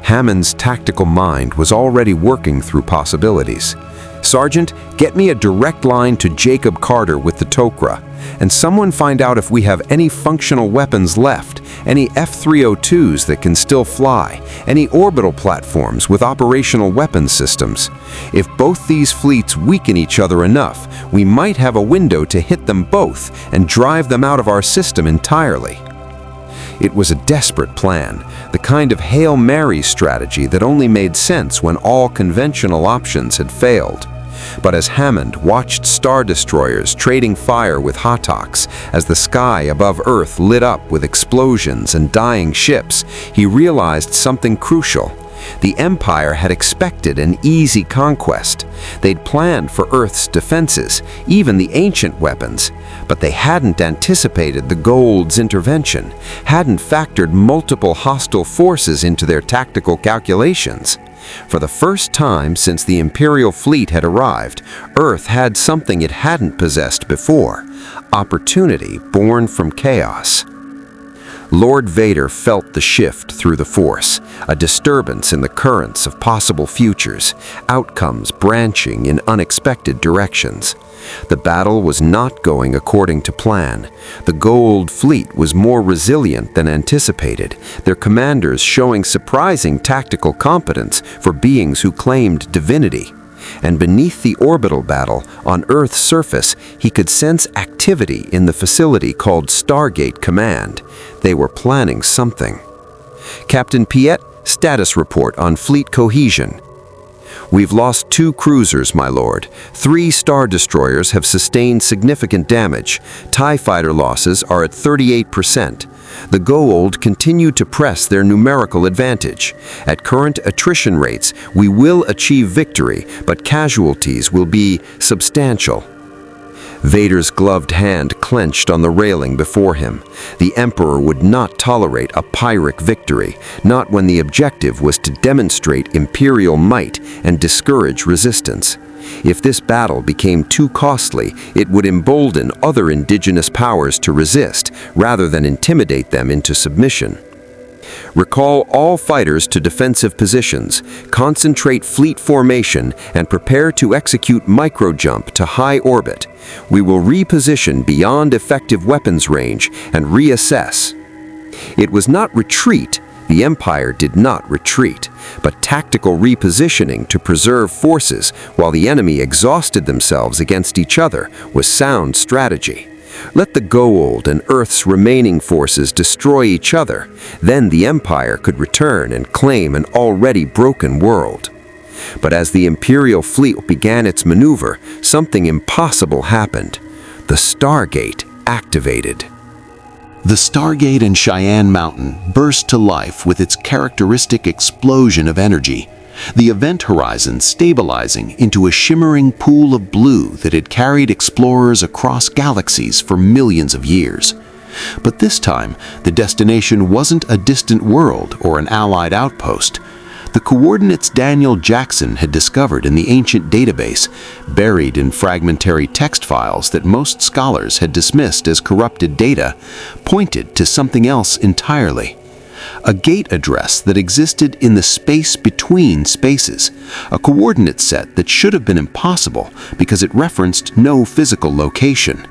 Hammond's tactical mind was already working through possibilities. "Sergeant, get me a direct line to Jacob Carter with the Tok'ra, and someone find out if we have any functional weapons left, any F-302s that can still fly, any orbital platforms with operational weapons systems. If both these fleets weaken each other enough, we might have a window to hit them both and drive them out of our system entirely." It was a desperate plan, the kind of Hail Mary strategy that only made sense when all conventional options had failed. But as Hammond watched Star Destroyers trading fire with hattocks, as the sky above Earth lit up with explosions and dying ships, he realized something crucial. The Empire had expected an easy conquest. They'd planned for Earth's defenses, even the ancient weapons, but they hadn't anticipated the Gold's intervention, hadn't factored multiple hostile forces into their tactical calculations. For the first time since the Imperial fleet had arrived, Earth had something it hadn't possessed before: opportunity born from chaos. Lord Vader felt the shift through the Force, a disturbance in the currents of possible futures, outcomes branching in unexpected directions. The battle was not going according to plan. The Gold Fleet was more resilient than anticipated, their commanders showing surprising tactical competence for beings who claimed divinity. And beneath the orbital battle, on Earth's surface, he could sense activity in the facility called Stargate Command. They were planning something. Captain Piet, status report on fleet cohesion. We've lost 2 cruisers, my lord. 3 Star Destroyers have sustained significant damage. TIE fighter losses are at 38%. The Goa'uld continue to press their numerical advantage. At current attrition rates, we will achieve victory, but casualties will be substantial. Vader's gloved hand clenched on the railing before him. The Emperor would not tolerate a Pyrrhic victory, not when the objective was to demonstrate Imperial might and discourage resistance. If this battle became too costly, it would embolden other indigenous powers to resist, rather than intimidate them into submission. Recall all fighters to defensive positions, concentrate fleet formation, and prepare to execute micro-jump to high orbit. We will reposition beyond effective weapons range and reassess. It was not retreat. The Empire did not retreat, but tactical repositioning to preserve forces while the enemy exhausted themselves against each other was sound strategy. Let the Goa'uld and Earth's remaining forces destroy each other, then the Empire could return and claim an already broken world. But as the Imperial fleet began its maneuver, something impossible happened. The Stargate activated. The Stargate in Cheyenne Mountain burst to life with its characteristic explosion of energy, the event horizon stabilizing into a shimmering pool of blue that had carried explorers across galaxies for millions of years. But this time, the destination wasn't a distant world or an allied outpost. The coordinates Daniel Jackson had discovered in the ancient database, buried in fragmentary text files that most scholars had dismissed as corrupted data, pointed to something else entirely. A gate address that existed in the space between spaces, a coordinate set that should have been impossible because it referenced no physical location.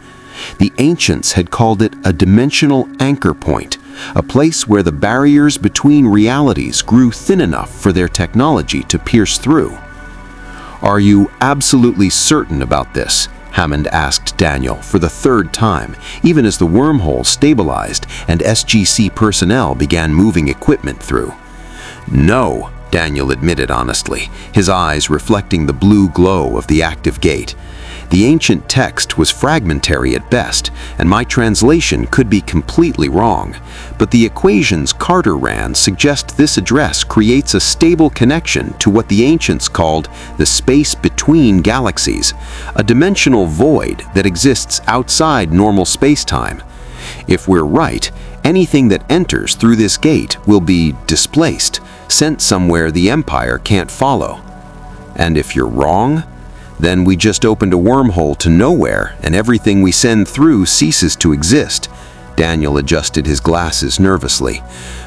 The ancients had called it a dimensional anchor point, a place where the barriers between realities grew thin enough for their technology to pierce through. "Are you absolutely certain about this?" Hammond asked Daniel for the 3rd time, even as the wormhole stabilized and SGC personnel began moving equipment through. "No," Daniel admitted honestly, his eyes reflecting the blue glow of the active gate. The ancient text was fragmentary at best, and my translation could be completely wrong. But the equations Carter ran suggest this address creates a stable connection to what the ancients called the space between galaxies, a dimensional void that exists outside normal space-time. If we're right, anything that enters through this gate will be displaced, sent somewhere the Empire can't follow. And if you're wrong, then we just opened a wormhole to nowhere, and everything we send through ceases to exist. Daniel adjusted his glasses nervously.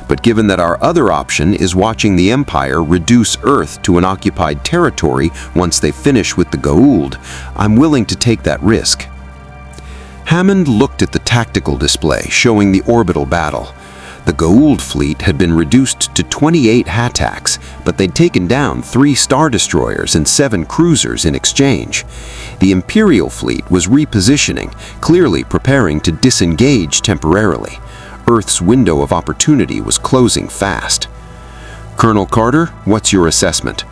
But given that our other option is watching the Empire reduce Earth to an occupied territory once they finish with the Goa'uld, I'm willing to take that risk. Hammond looked at the tactical display showing the orbital battle. The Goa'uld fleet had been reduced to 28 hattacks, but they'd taken down 3 Star Destroyers and 7 cruisers in exchange. The Imperial fleet was repositioning, clearly preparing to disengage temporarily. Earth's window of opportunity was closing fast. "Colonel Carter, what's your assessment?"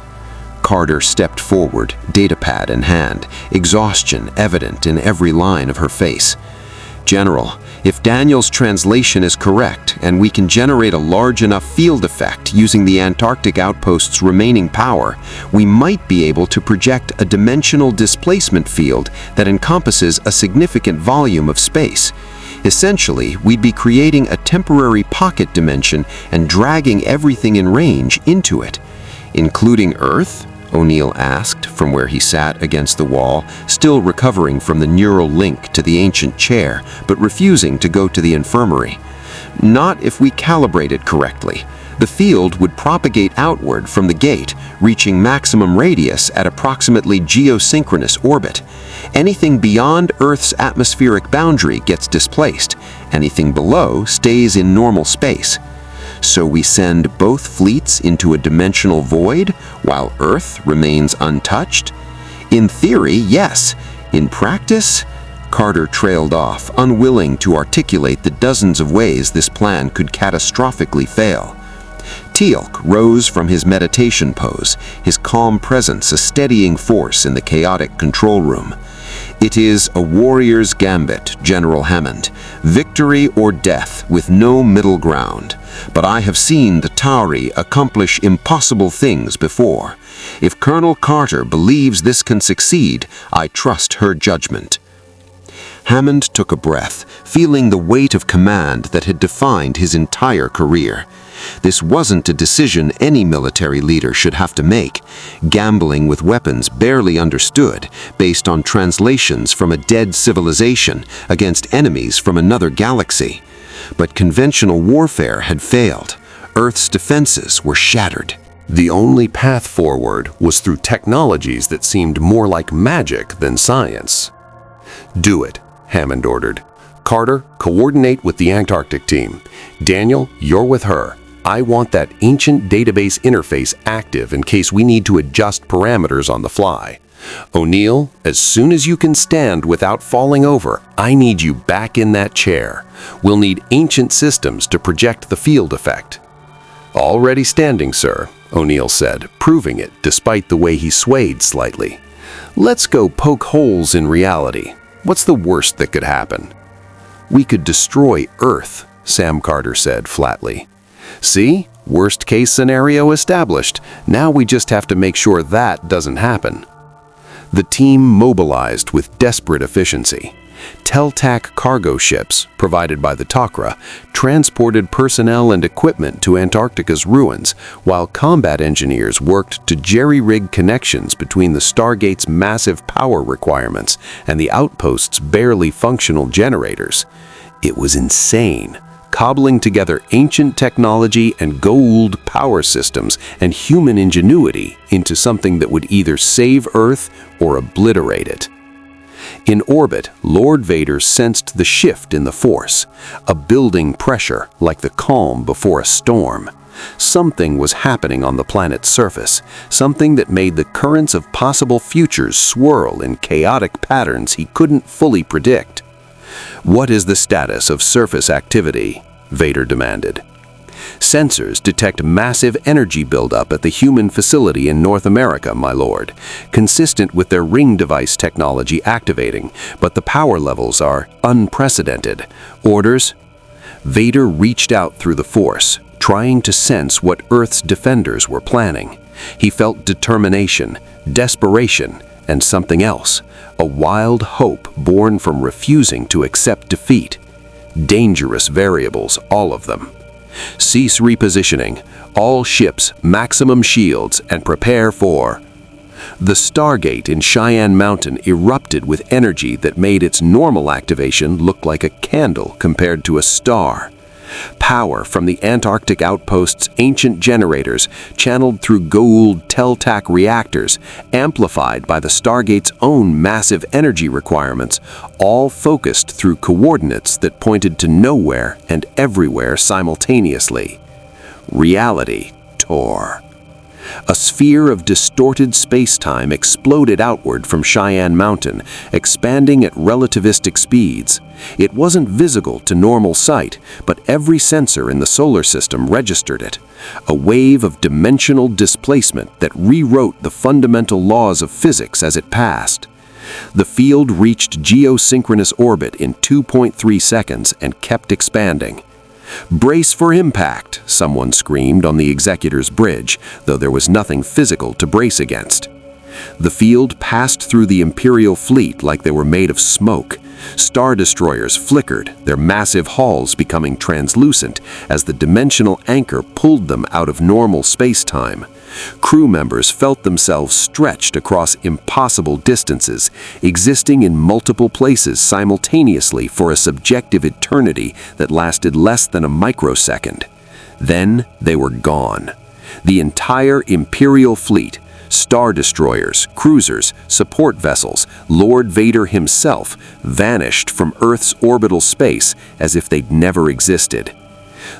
Carter stepped forward, datapad in hand, exhaustion evident in every line of her face. "General, If Daniel's translation is correct, and we can generate a large enough field effect using the Antarctic outpost's remaining power, we might be able to project a dimensional displacement field that encompasses a significant volume of space. Essentially, we'd be creating a temporary pocket dimension and dragging everything in range into it. Including Earth? O'Neill asked from where he sat against the wall, still recovering from the neural link to the ancient chair, but refusing to go to the infirmary. Not if we calibrate it correctly. The field would propagate outward from the gate, reaching maximum radius at approximately geosynchronous orbit. Anything beyond Earth's atmospheric boundary gets displaced. Anything below stays in normal space. So we send both fleets into a dimensional void while Earth remains untouched? In theory, yes. In practice? Carter trailed off, unwilling to articulate the dozens of ways this plan could catastrophically fail. Teal'c rose from his meditation pose, his calm presence a steadying force in the chaotic control room. It is a warrior's gambit, General Hammond. Victory or death with no middle ground. But I have seen the Tauri accomplish impossible things before. If Colonel Carter believes this can succeed, I trust her judgment. Hammond took a breath, feeling the weight of command that had defined his entire career. This wasn't a decision any military leader should have to make, gambling with weapons barely understood, based on translations from a dead civilization against enemies from another galaxy. But conventional warfare had failed. Earth's defenses were shattered. The only path forward was through technologies that seemed more like magic than science. "Do it," Hammond ordered. "Carter, coordinate with the Antarctic team. Daniel, you're with her. I want that ancient database interface active in case we need to adjust parameters on the fly. O'Neill, as soon as you can stand without falling over, I need you back in that chair. We'll need ancient systems to project the field effect." "Already standing, sir," O'Neill said, proving it despite the way he swayed slightly. "Let's go poke holes in reality. What's the worst that could happen?" "We could destroy Earth," Sam Carter said flatly. "See? Worst case scenario established. Now we just have to make sure that doesn't happen." The team mobilized with desperate efficiency. Teltac cargo ships, provided by the Tok'ra, transported personnel and equipment to Antarctica's ruins, while combat engineers worked to jerry-rig connections between the Stargate's massive power requirements and the outpost's barely functional generators. It was insane, cobbling together ancient technology and Goa'uld power systems and human ingenuity into something that would either save Earth or obliterate it. In orbit, Lord Vader sensed the shift in the Force, a building pressure like the calm before a storm. Something was happening on the planet's surface, something that made the currents of possible futures swirl in chaotic patterns he couldn't fully predict. "What is the status of surface activity?" Vader demanded. "Sensors detect massive energy buildup at the human facility in North America, my lord, consistent with their ring device technology activating, but the power levels are unprecedented. Orders?" Vader reached out through the Force, trying to sense what Earth's defenders were planning. He felt determination, desperation, and something else, a wild hope born from refusing to accept defeat. Dangerous variables, all of them. "Cease repositioning. All ships, maximum shields, and prepare for..." The Stargate in Cheyenne Mountain erupted with energy that made its normal activation look like a candle compared to a star. Power from the Antarctic outpost's ancient generators, channeled through Goa'uld Teltac reactors, amplified by the Stargate's own massive energy requirements, all focused through coordinates that pointed to nowhere and everywhere simultaneously. Reality tore. A sphere of distorted space-time exploded outward from Cheyenne Mountain, expanding at relativistic speeds. It wasn't visible to normal sight, but every sensor in the solar system registered it. A wave of dimensional displacement that rewrote the fundamental laws of physics as it passed. The field reached geosynchronous orbit in 2.3 seconds and kept expanding. "Brace for impact," someone screamed on the executor's bridge, though there was nothing physical to brace against. The field passed through the Imperial fleet like they were made of smoke. Star destroyers flickered, their massive hulls becoming translucent as the dimensional anchor pulled them out of normal space-time. Crew members felt themselves stretched across impossible distances, existing in multiple places simultaneously for a subjective eternity that lasted less than a microsecond. Then they were gone. The entire Imperial fleet, Star destroyers, cruisers, support vessels, Lord Vader himself, vanished from Earth's orbital space as if they'd never existed.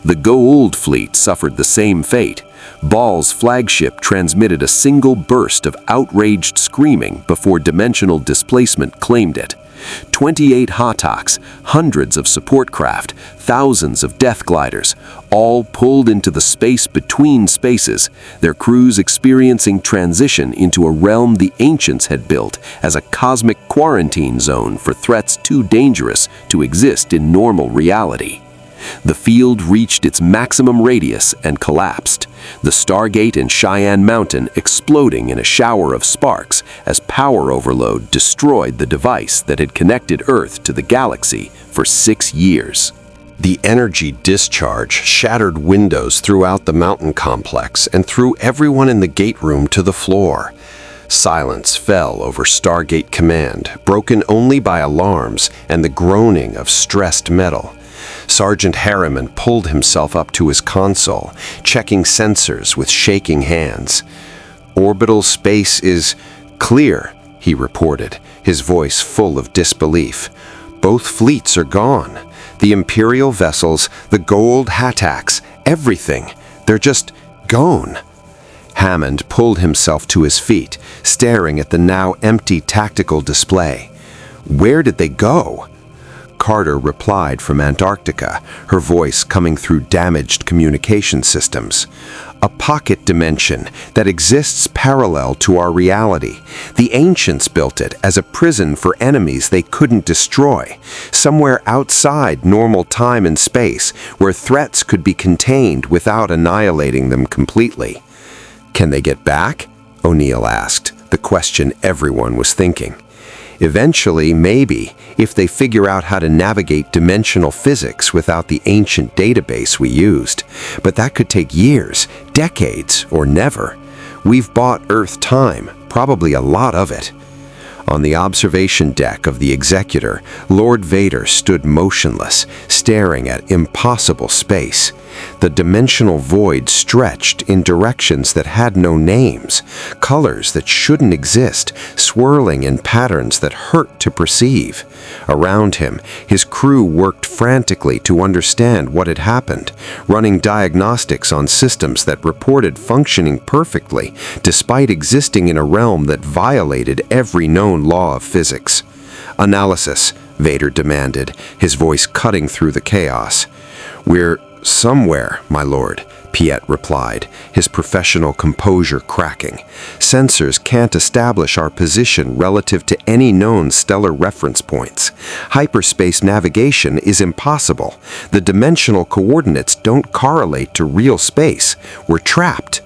The Goa'uld fleet suffered the same fate. Baal's flagship transmitted a single burst of outraged screaming before dimensional displacement claimed it. 28 Hawtocks, hundreds of support craft, thousands of death gliders, all pulled into the space between spaces, their crews experiencing transition into a realm the ancients had built as a cosmic quarantine zone for threats too dangerous to exist in normal reality. The field reached its maximum radius and collapsed, the Stargate in Cheyenne Mountain exploding in a shower of sparks as power overload destroyed the device that had connected Earth to the galaxy for 6 years. The energy discharge shattered windows throughout the mountain complex and threw everyone in the gate room to the floor. Silence fell over Stargate Command, broken only by alarms and the groaning of stressed metal. Sergeant Harriman pulled himself up to his console, checking sensors with shaking hands. "Orbital space is clear," he reported, his voice full of disbelief. "Both fleets are gone. The Imperial vessels, the Goa'uld Hawtocks, everything. They're just gone." Hammond pulled himself to his feet, staring at the now empty tactical display. "Where did they go?" Carter replied from Antarctica, her voice coming through damaged communication systems. "A pocket dimension that exists parallel to our reality. The ancients built it as a prison for enemies they couldn't destroy, somewhere outside normal time and space where threats could be contained without annihilating them completely." "Can they get back?" O'Neill asked, the question everyone was thinking. "Eventually, maybe, if they figure out how to navigate dimensional physics without the ancient database we used. But that could take years, decades, or never. We've bought Earth time, probably a lot of it." On the observation deck of the Executor, Lord Vader stood motionless, staring at impossible space. The dimensional void stretched in directions that had no names, colors that shouldn't exist, swirling in patterns that hurt to perceive. Around him, his crew worked frantically to understand what had happened, running diagnostics on systems that reported functioning perfectly, despite existing in a realm that violated every known law of physics. "Analysis," Vader demanded, his voice cutting through the chaos. "We're somewhere, my lord," Piet replied, his professional composure cracking. "Sensors can't establish our position relative to any known stellar reference points. Hyperspace navigation is impossible. The dimensional coordinates don't correlate to real space. We're trapped."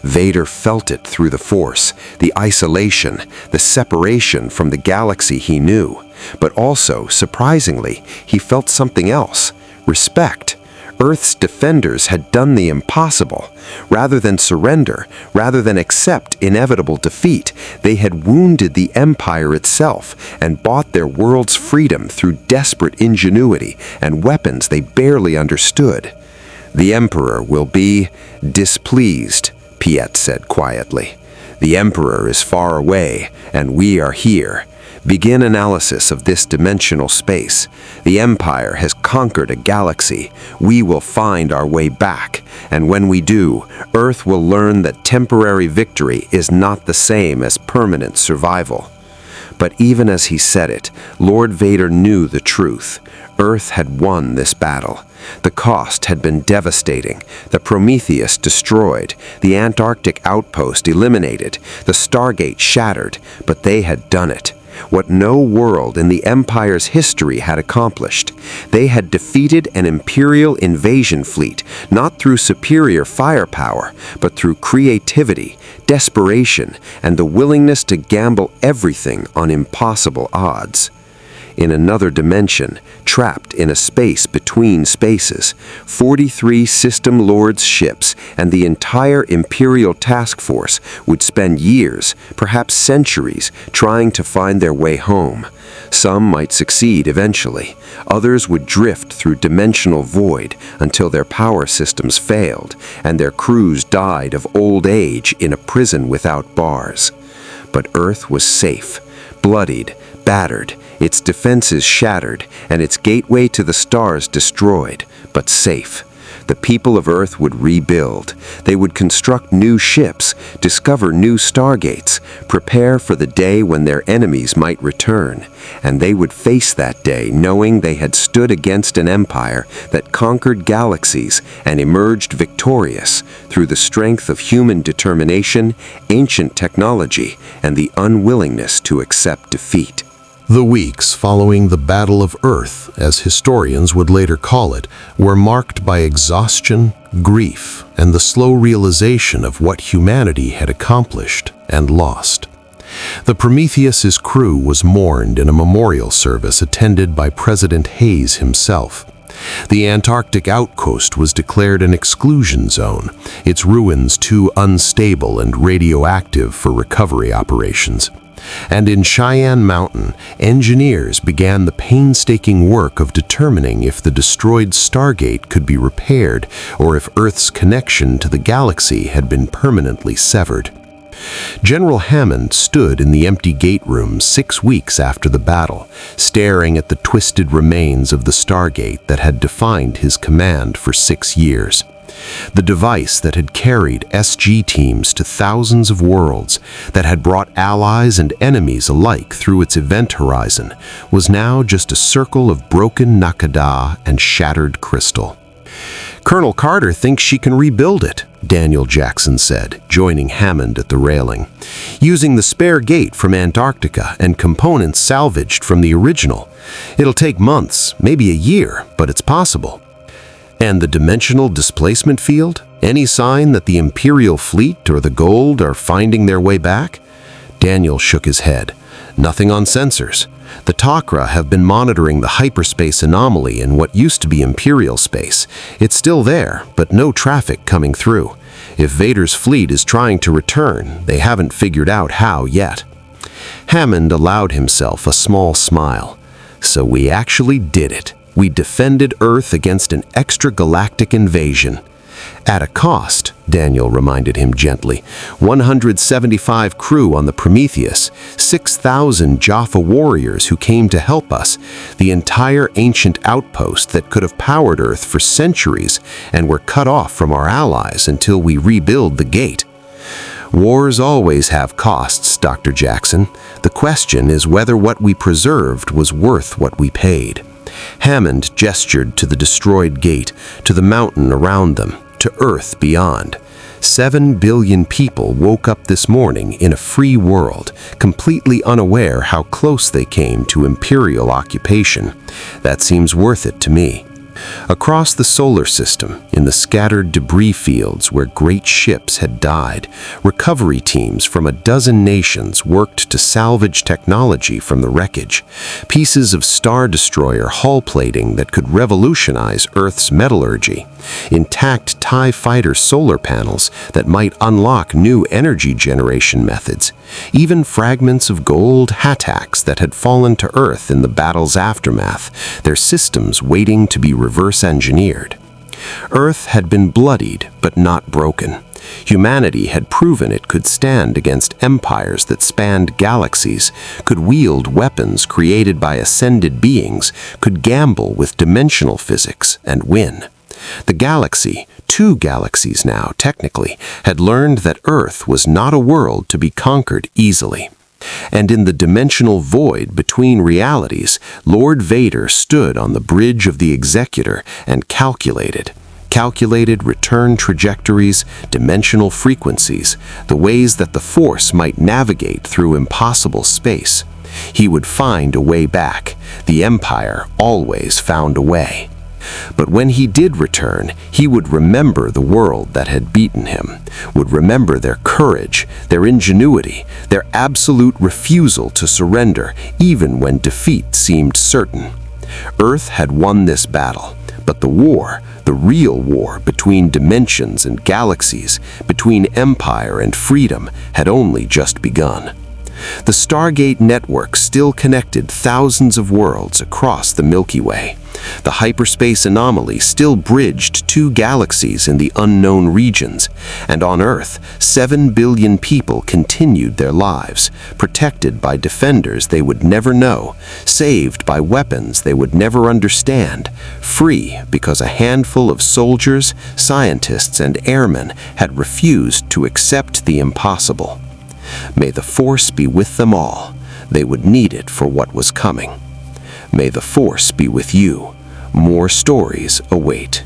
Vader felt it through the Force, the isolation, the separation from the galaxy he knew. But also, surprisingly, he felt something else: respect. Earth's defenders had done the impossible. Rather than surrender, rather than accept inevitable defeat, they had wounded the Empire itself and bought their world's freedom through desperate ingenuity and weapons they barely understood. "The Emperor will be displeased," Piet said quietly. "The Emperor is far away, and we are here. Begin analysis of this dimensional space. The Empire has conquered a galaxy. We will find our way back, and when we do, Earth will learn that temporary victory is not the same as permanent survival." But even as he said it, Lord Vader knew the truth. Earth had won this battle. The cost had been devastating. The Prometheus destroyed, the Antarctic outpost eliminated, the Stargate shattered, but they had done it. what no world in the Empire's history had accomplished. They had defeated an Imperial invasion fleet, not through superior firepower, but through creativity, desperation, and the willingness to gamble everything on impossible odds. In another dimension, trapped in a space between spaces, 43 System Lords ships and the entire Imperial task force would spend years, perhaps centuries, trying to find their way home. Some might succeed eventually. Others would drift through dimensional void until their power systems failed and their crews died of old age in a prison without bars. But Earth was safe, bloodied, battered, its defenses shattered, and its gateway to the stars destroyed, but safe. The people of Earth would rebuild. They would construct new ships, discover new stargates, prepare for the day when their enemies might return. And they would face that day knowing they had stood against an empire that conquered galaxies and emerged victorious through the strength of human determination, ancient technology, and the unwillingness to accept defeat. The weeks following the Battle of Earth, as historians would later call it, were marked by exhaustion, grief, and the slow realization of what humanity had accomplished and lost. The Prometheus's crew was mourned in a memorial service attended by President Hayes himself. The Antarctic outpost was declared an exclusion zone, its ruins too unstable and radioactive for recovery operations. And in Cheyenne Mountain, engineers began the painstaking work of determining if the destroyed Stargate could be repaired or if Earth's connection to the galaxy had been permanently severed. General Hammond stood in the empty gate room 6 weeks after the battle, staring at the twisted remains of the Stargate that had defined his command for 6 years. The device that had carried SG teams to thousands of worlds, that had brought allies and enemies alike through its event horizon, was now just a circle of broken Nakada and shattered crystal. "Colonel Carter thinks she can rebuild it," Daniel Jackson said, joining Hammond at the railing. "Using the spare gate from Antarctica and components salvaged from the original. It'll take months, maybe a year, but it's possible." And the dimensional displacement field? Any sign that the Imperial fleet or the gold are finding their way back? Daniel shook his head. Nothing on sensors. The Takra have been monitoring the hyperspace anomaly in what used to be Imperial space. It's still there, but no traffic coming through. If Vader's fleet is trying to return, they haven't figured out how yet. Hammond allowed himself a small smile. So we actually did it. We defended Earth against an extragalactic invasion. At a cost, Daniel reminded him gently. 175 crew on the Prometheus, 6,000 Jaffa warriors who came to help us, the entire ancient outpost that could have powered Earth for centuries and were cut off from our allies until we rebuild the gate. Wars always have costs, Dr. Jackson. The question is whether what we preserved was worth what we paid. Hammond gestured to the destroyed gate, to the mountain around them, to Earth beyond. 7 billion people woke up this morning in a free world, completely unaware how close they came to Imperial occupation. That seems worth it to me. Across the solar system, in the scattered debris fields where great ships had died, recovery teams from a dozen nations worked to salvage technology from the wreckage. Pieces of Star Destroyer hull plating that could revolutionize Earth's metallurgy. Intact TIE fighter solar panels that might unlock new energy generation methods. Even fragments of gold hattacks that had fallen to Earth in the battle's aftermath, their systems waiting to be reverse engineered. Earth had been bloodied but not broken. Humanity had proven it could stand against empires that spanned galaxies, could wield weapons created by ascended beings, could gamble with dimensional physics and win. The galaxy, 2 galaxies now technically, had learned that Earth was not a world to be conquered easily. And in the dimensional void between realities, Lord Vader stood on the bridge of the Executor and calculated return trajectories, dimensional frequencies, the ways that the Force might navigate through impossible space. He would find a way back. The Empire always found a way. But when he did return, he would remember the world that had beaten him, would remember their courage, their ingenuity, their absolute refusal to surrender, even when defeat seemed certain. Earth had won this battle, but the war, the real war between dimensions and galaxies, between empire and freedom, had only just begun. The Stargate network still connected thousands of worlds across the Milky Way. The hyperspace anomaly still bridged two galaxies in the unknown regions, and on Earth, 7 billion people continued their lives, protected by defenders they would never know, saved by weapons they would never understand, free because a handful of soldiers, scientists, and airmen had refused to accept the impossible. May the Force be with them all. They would need it for what was coming. May the Force be with you. More stories await.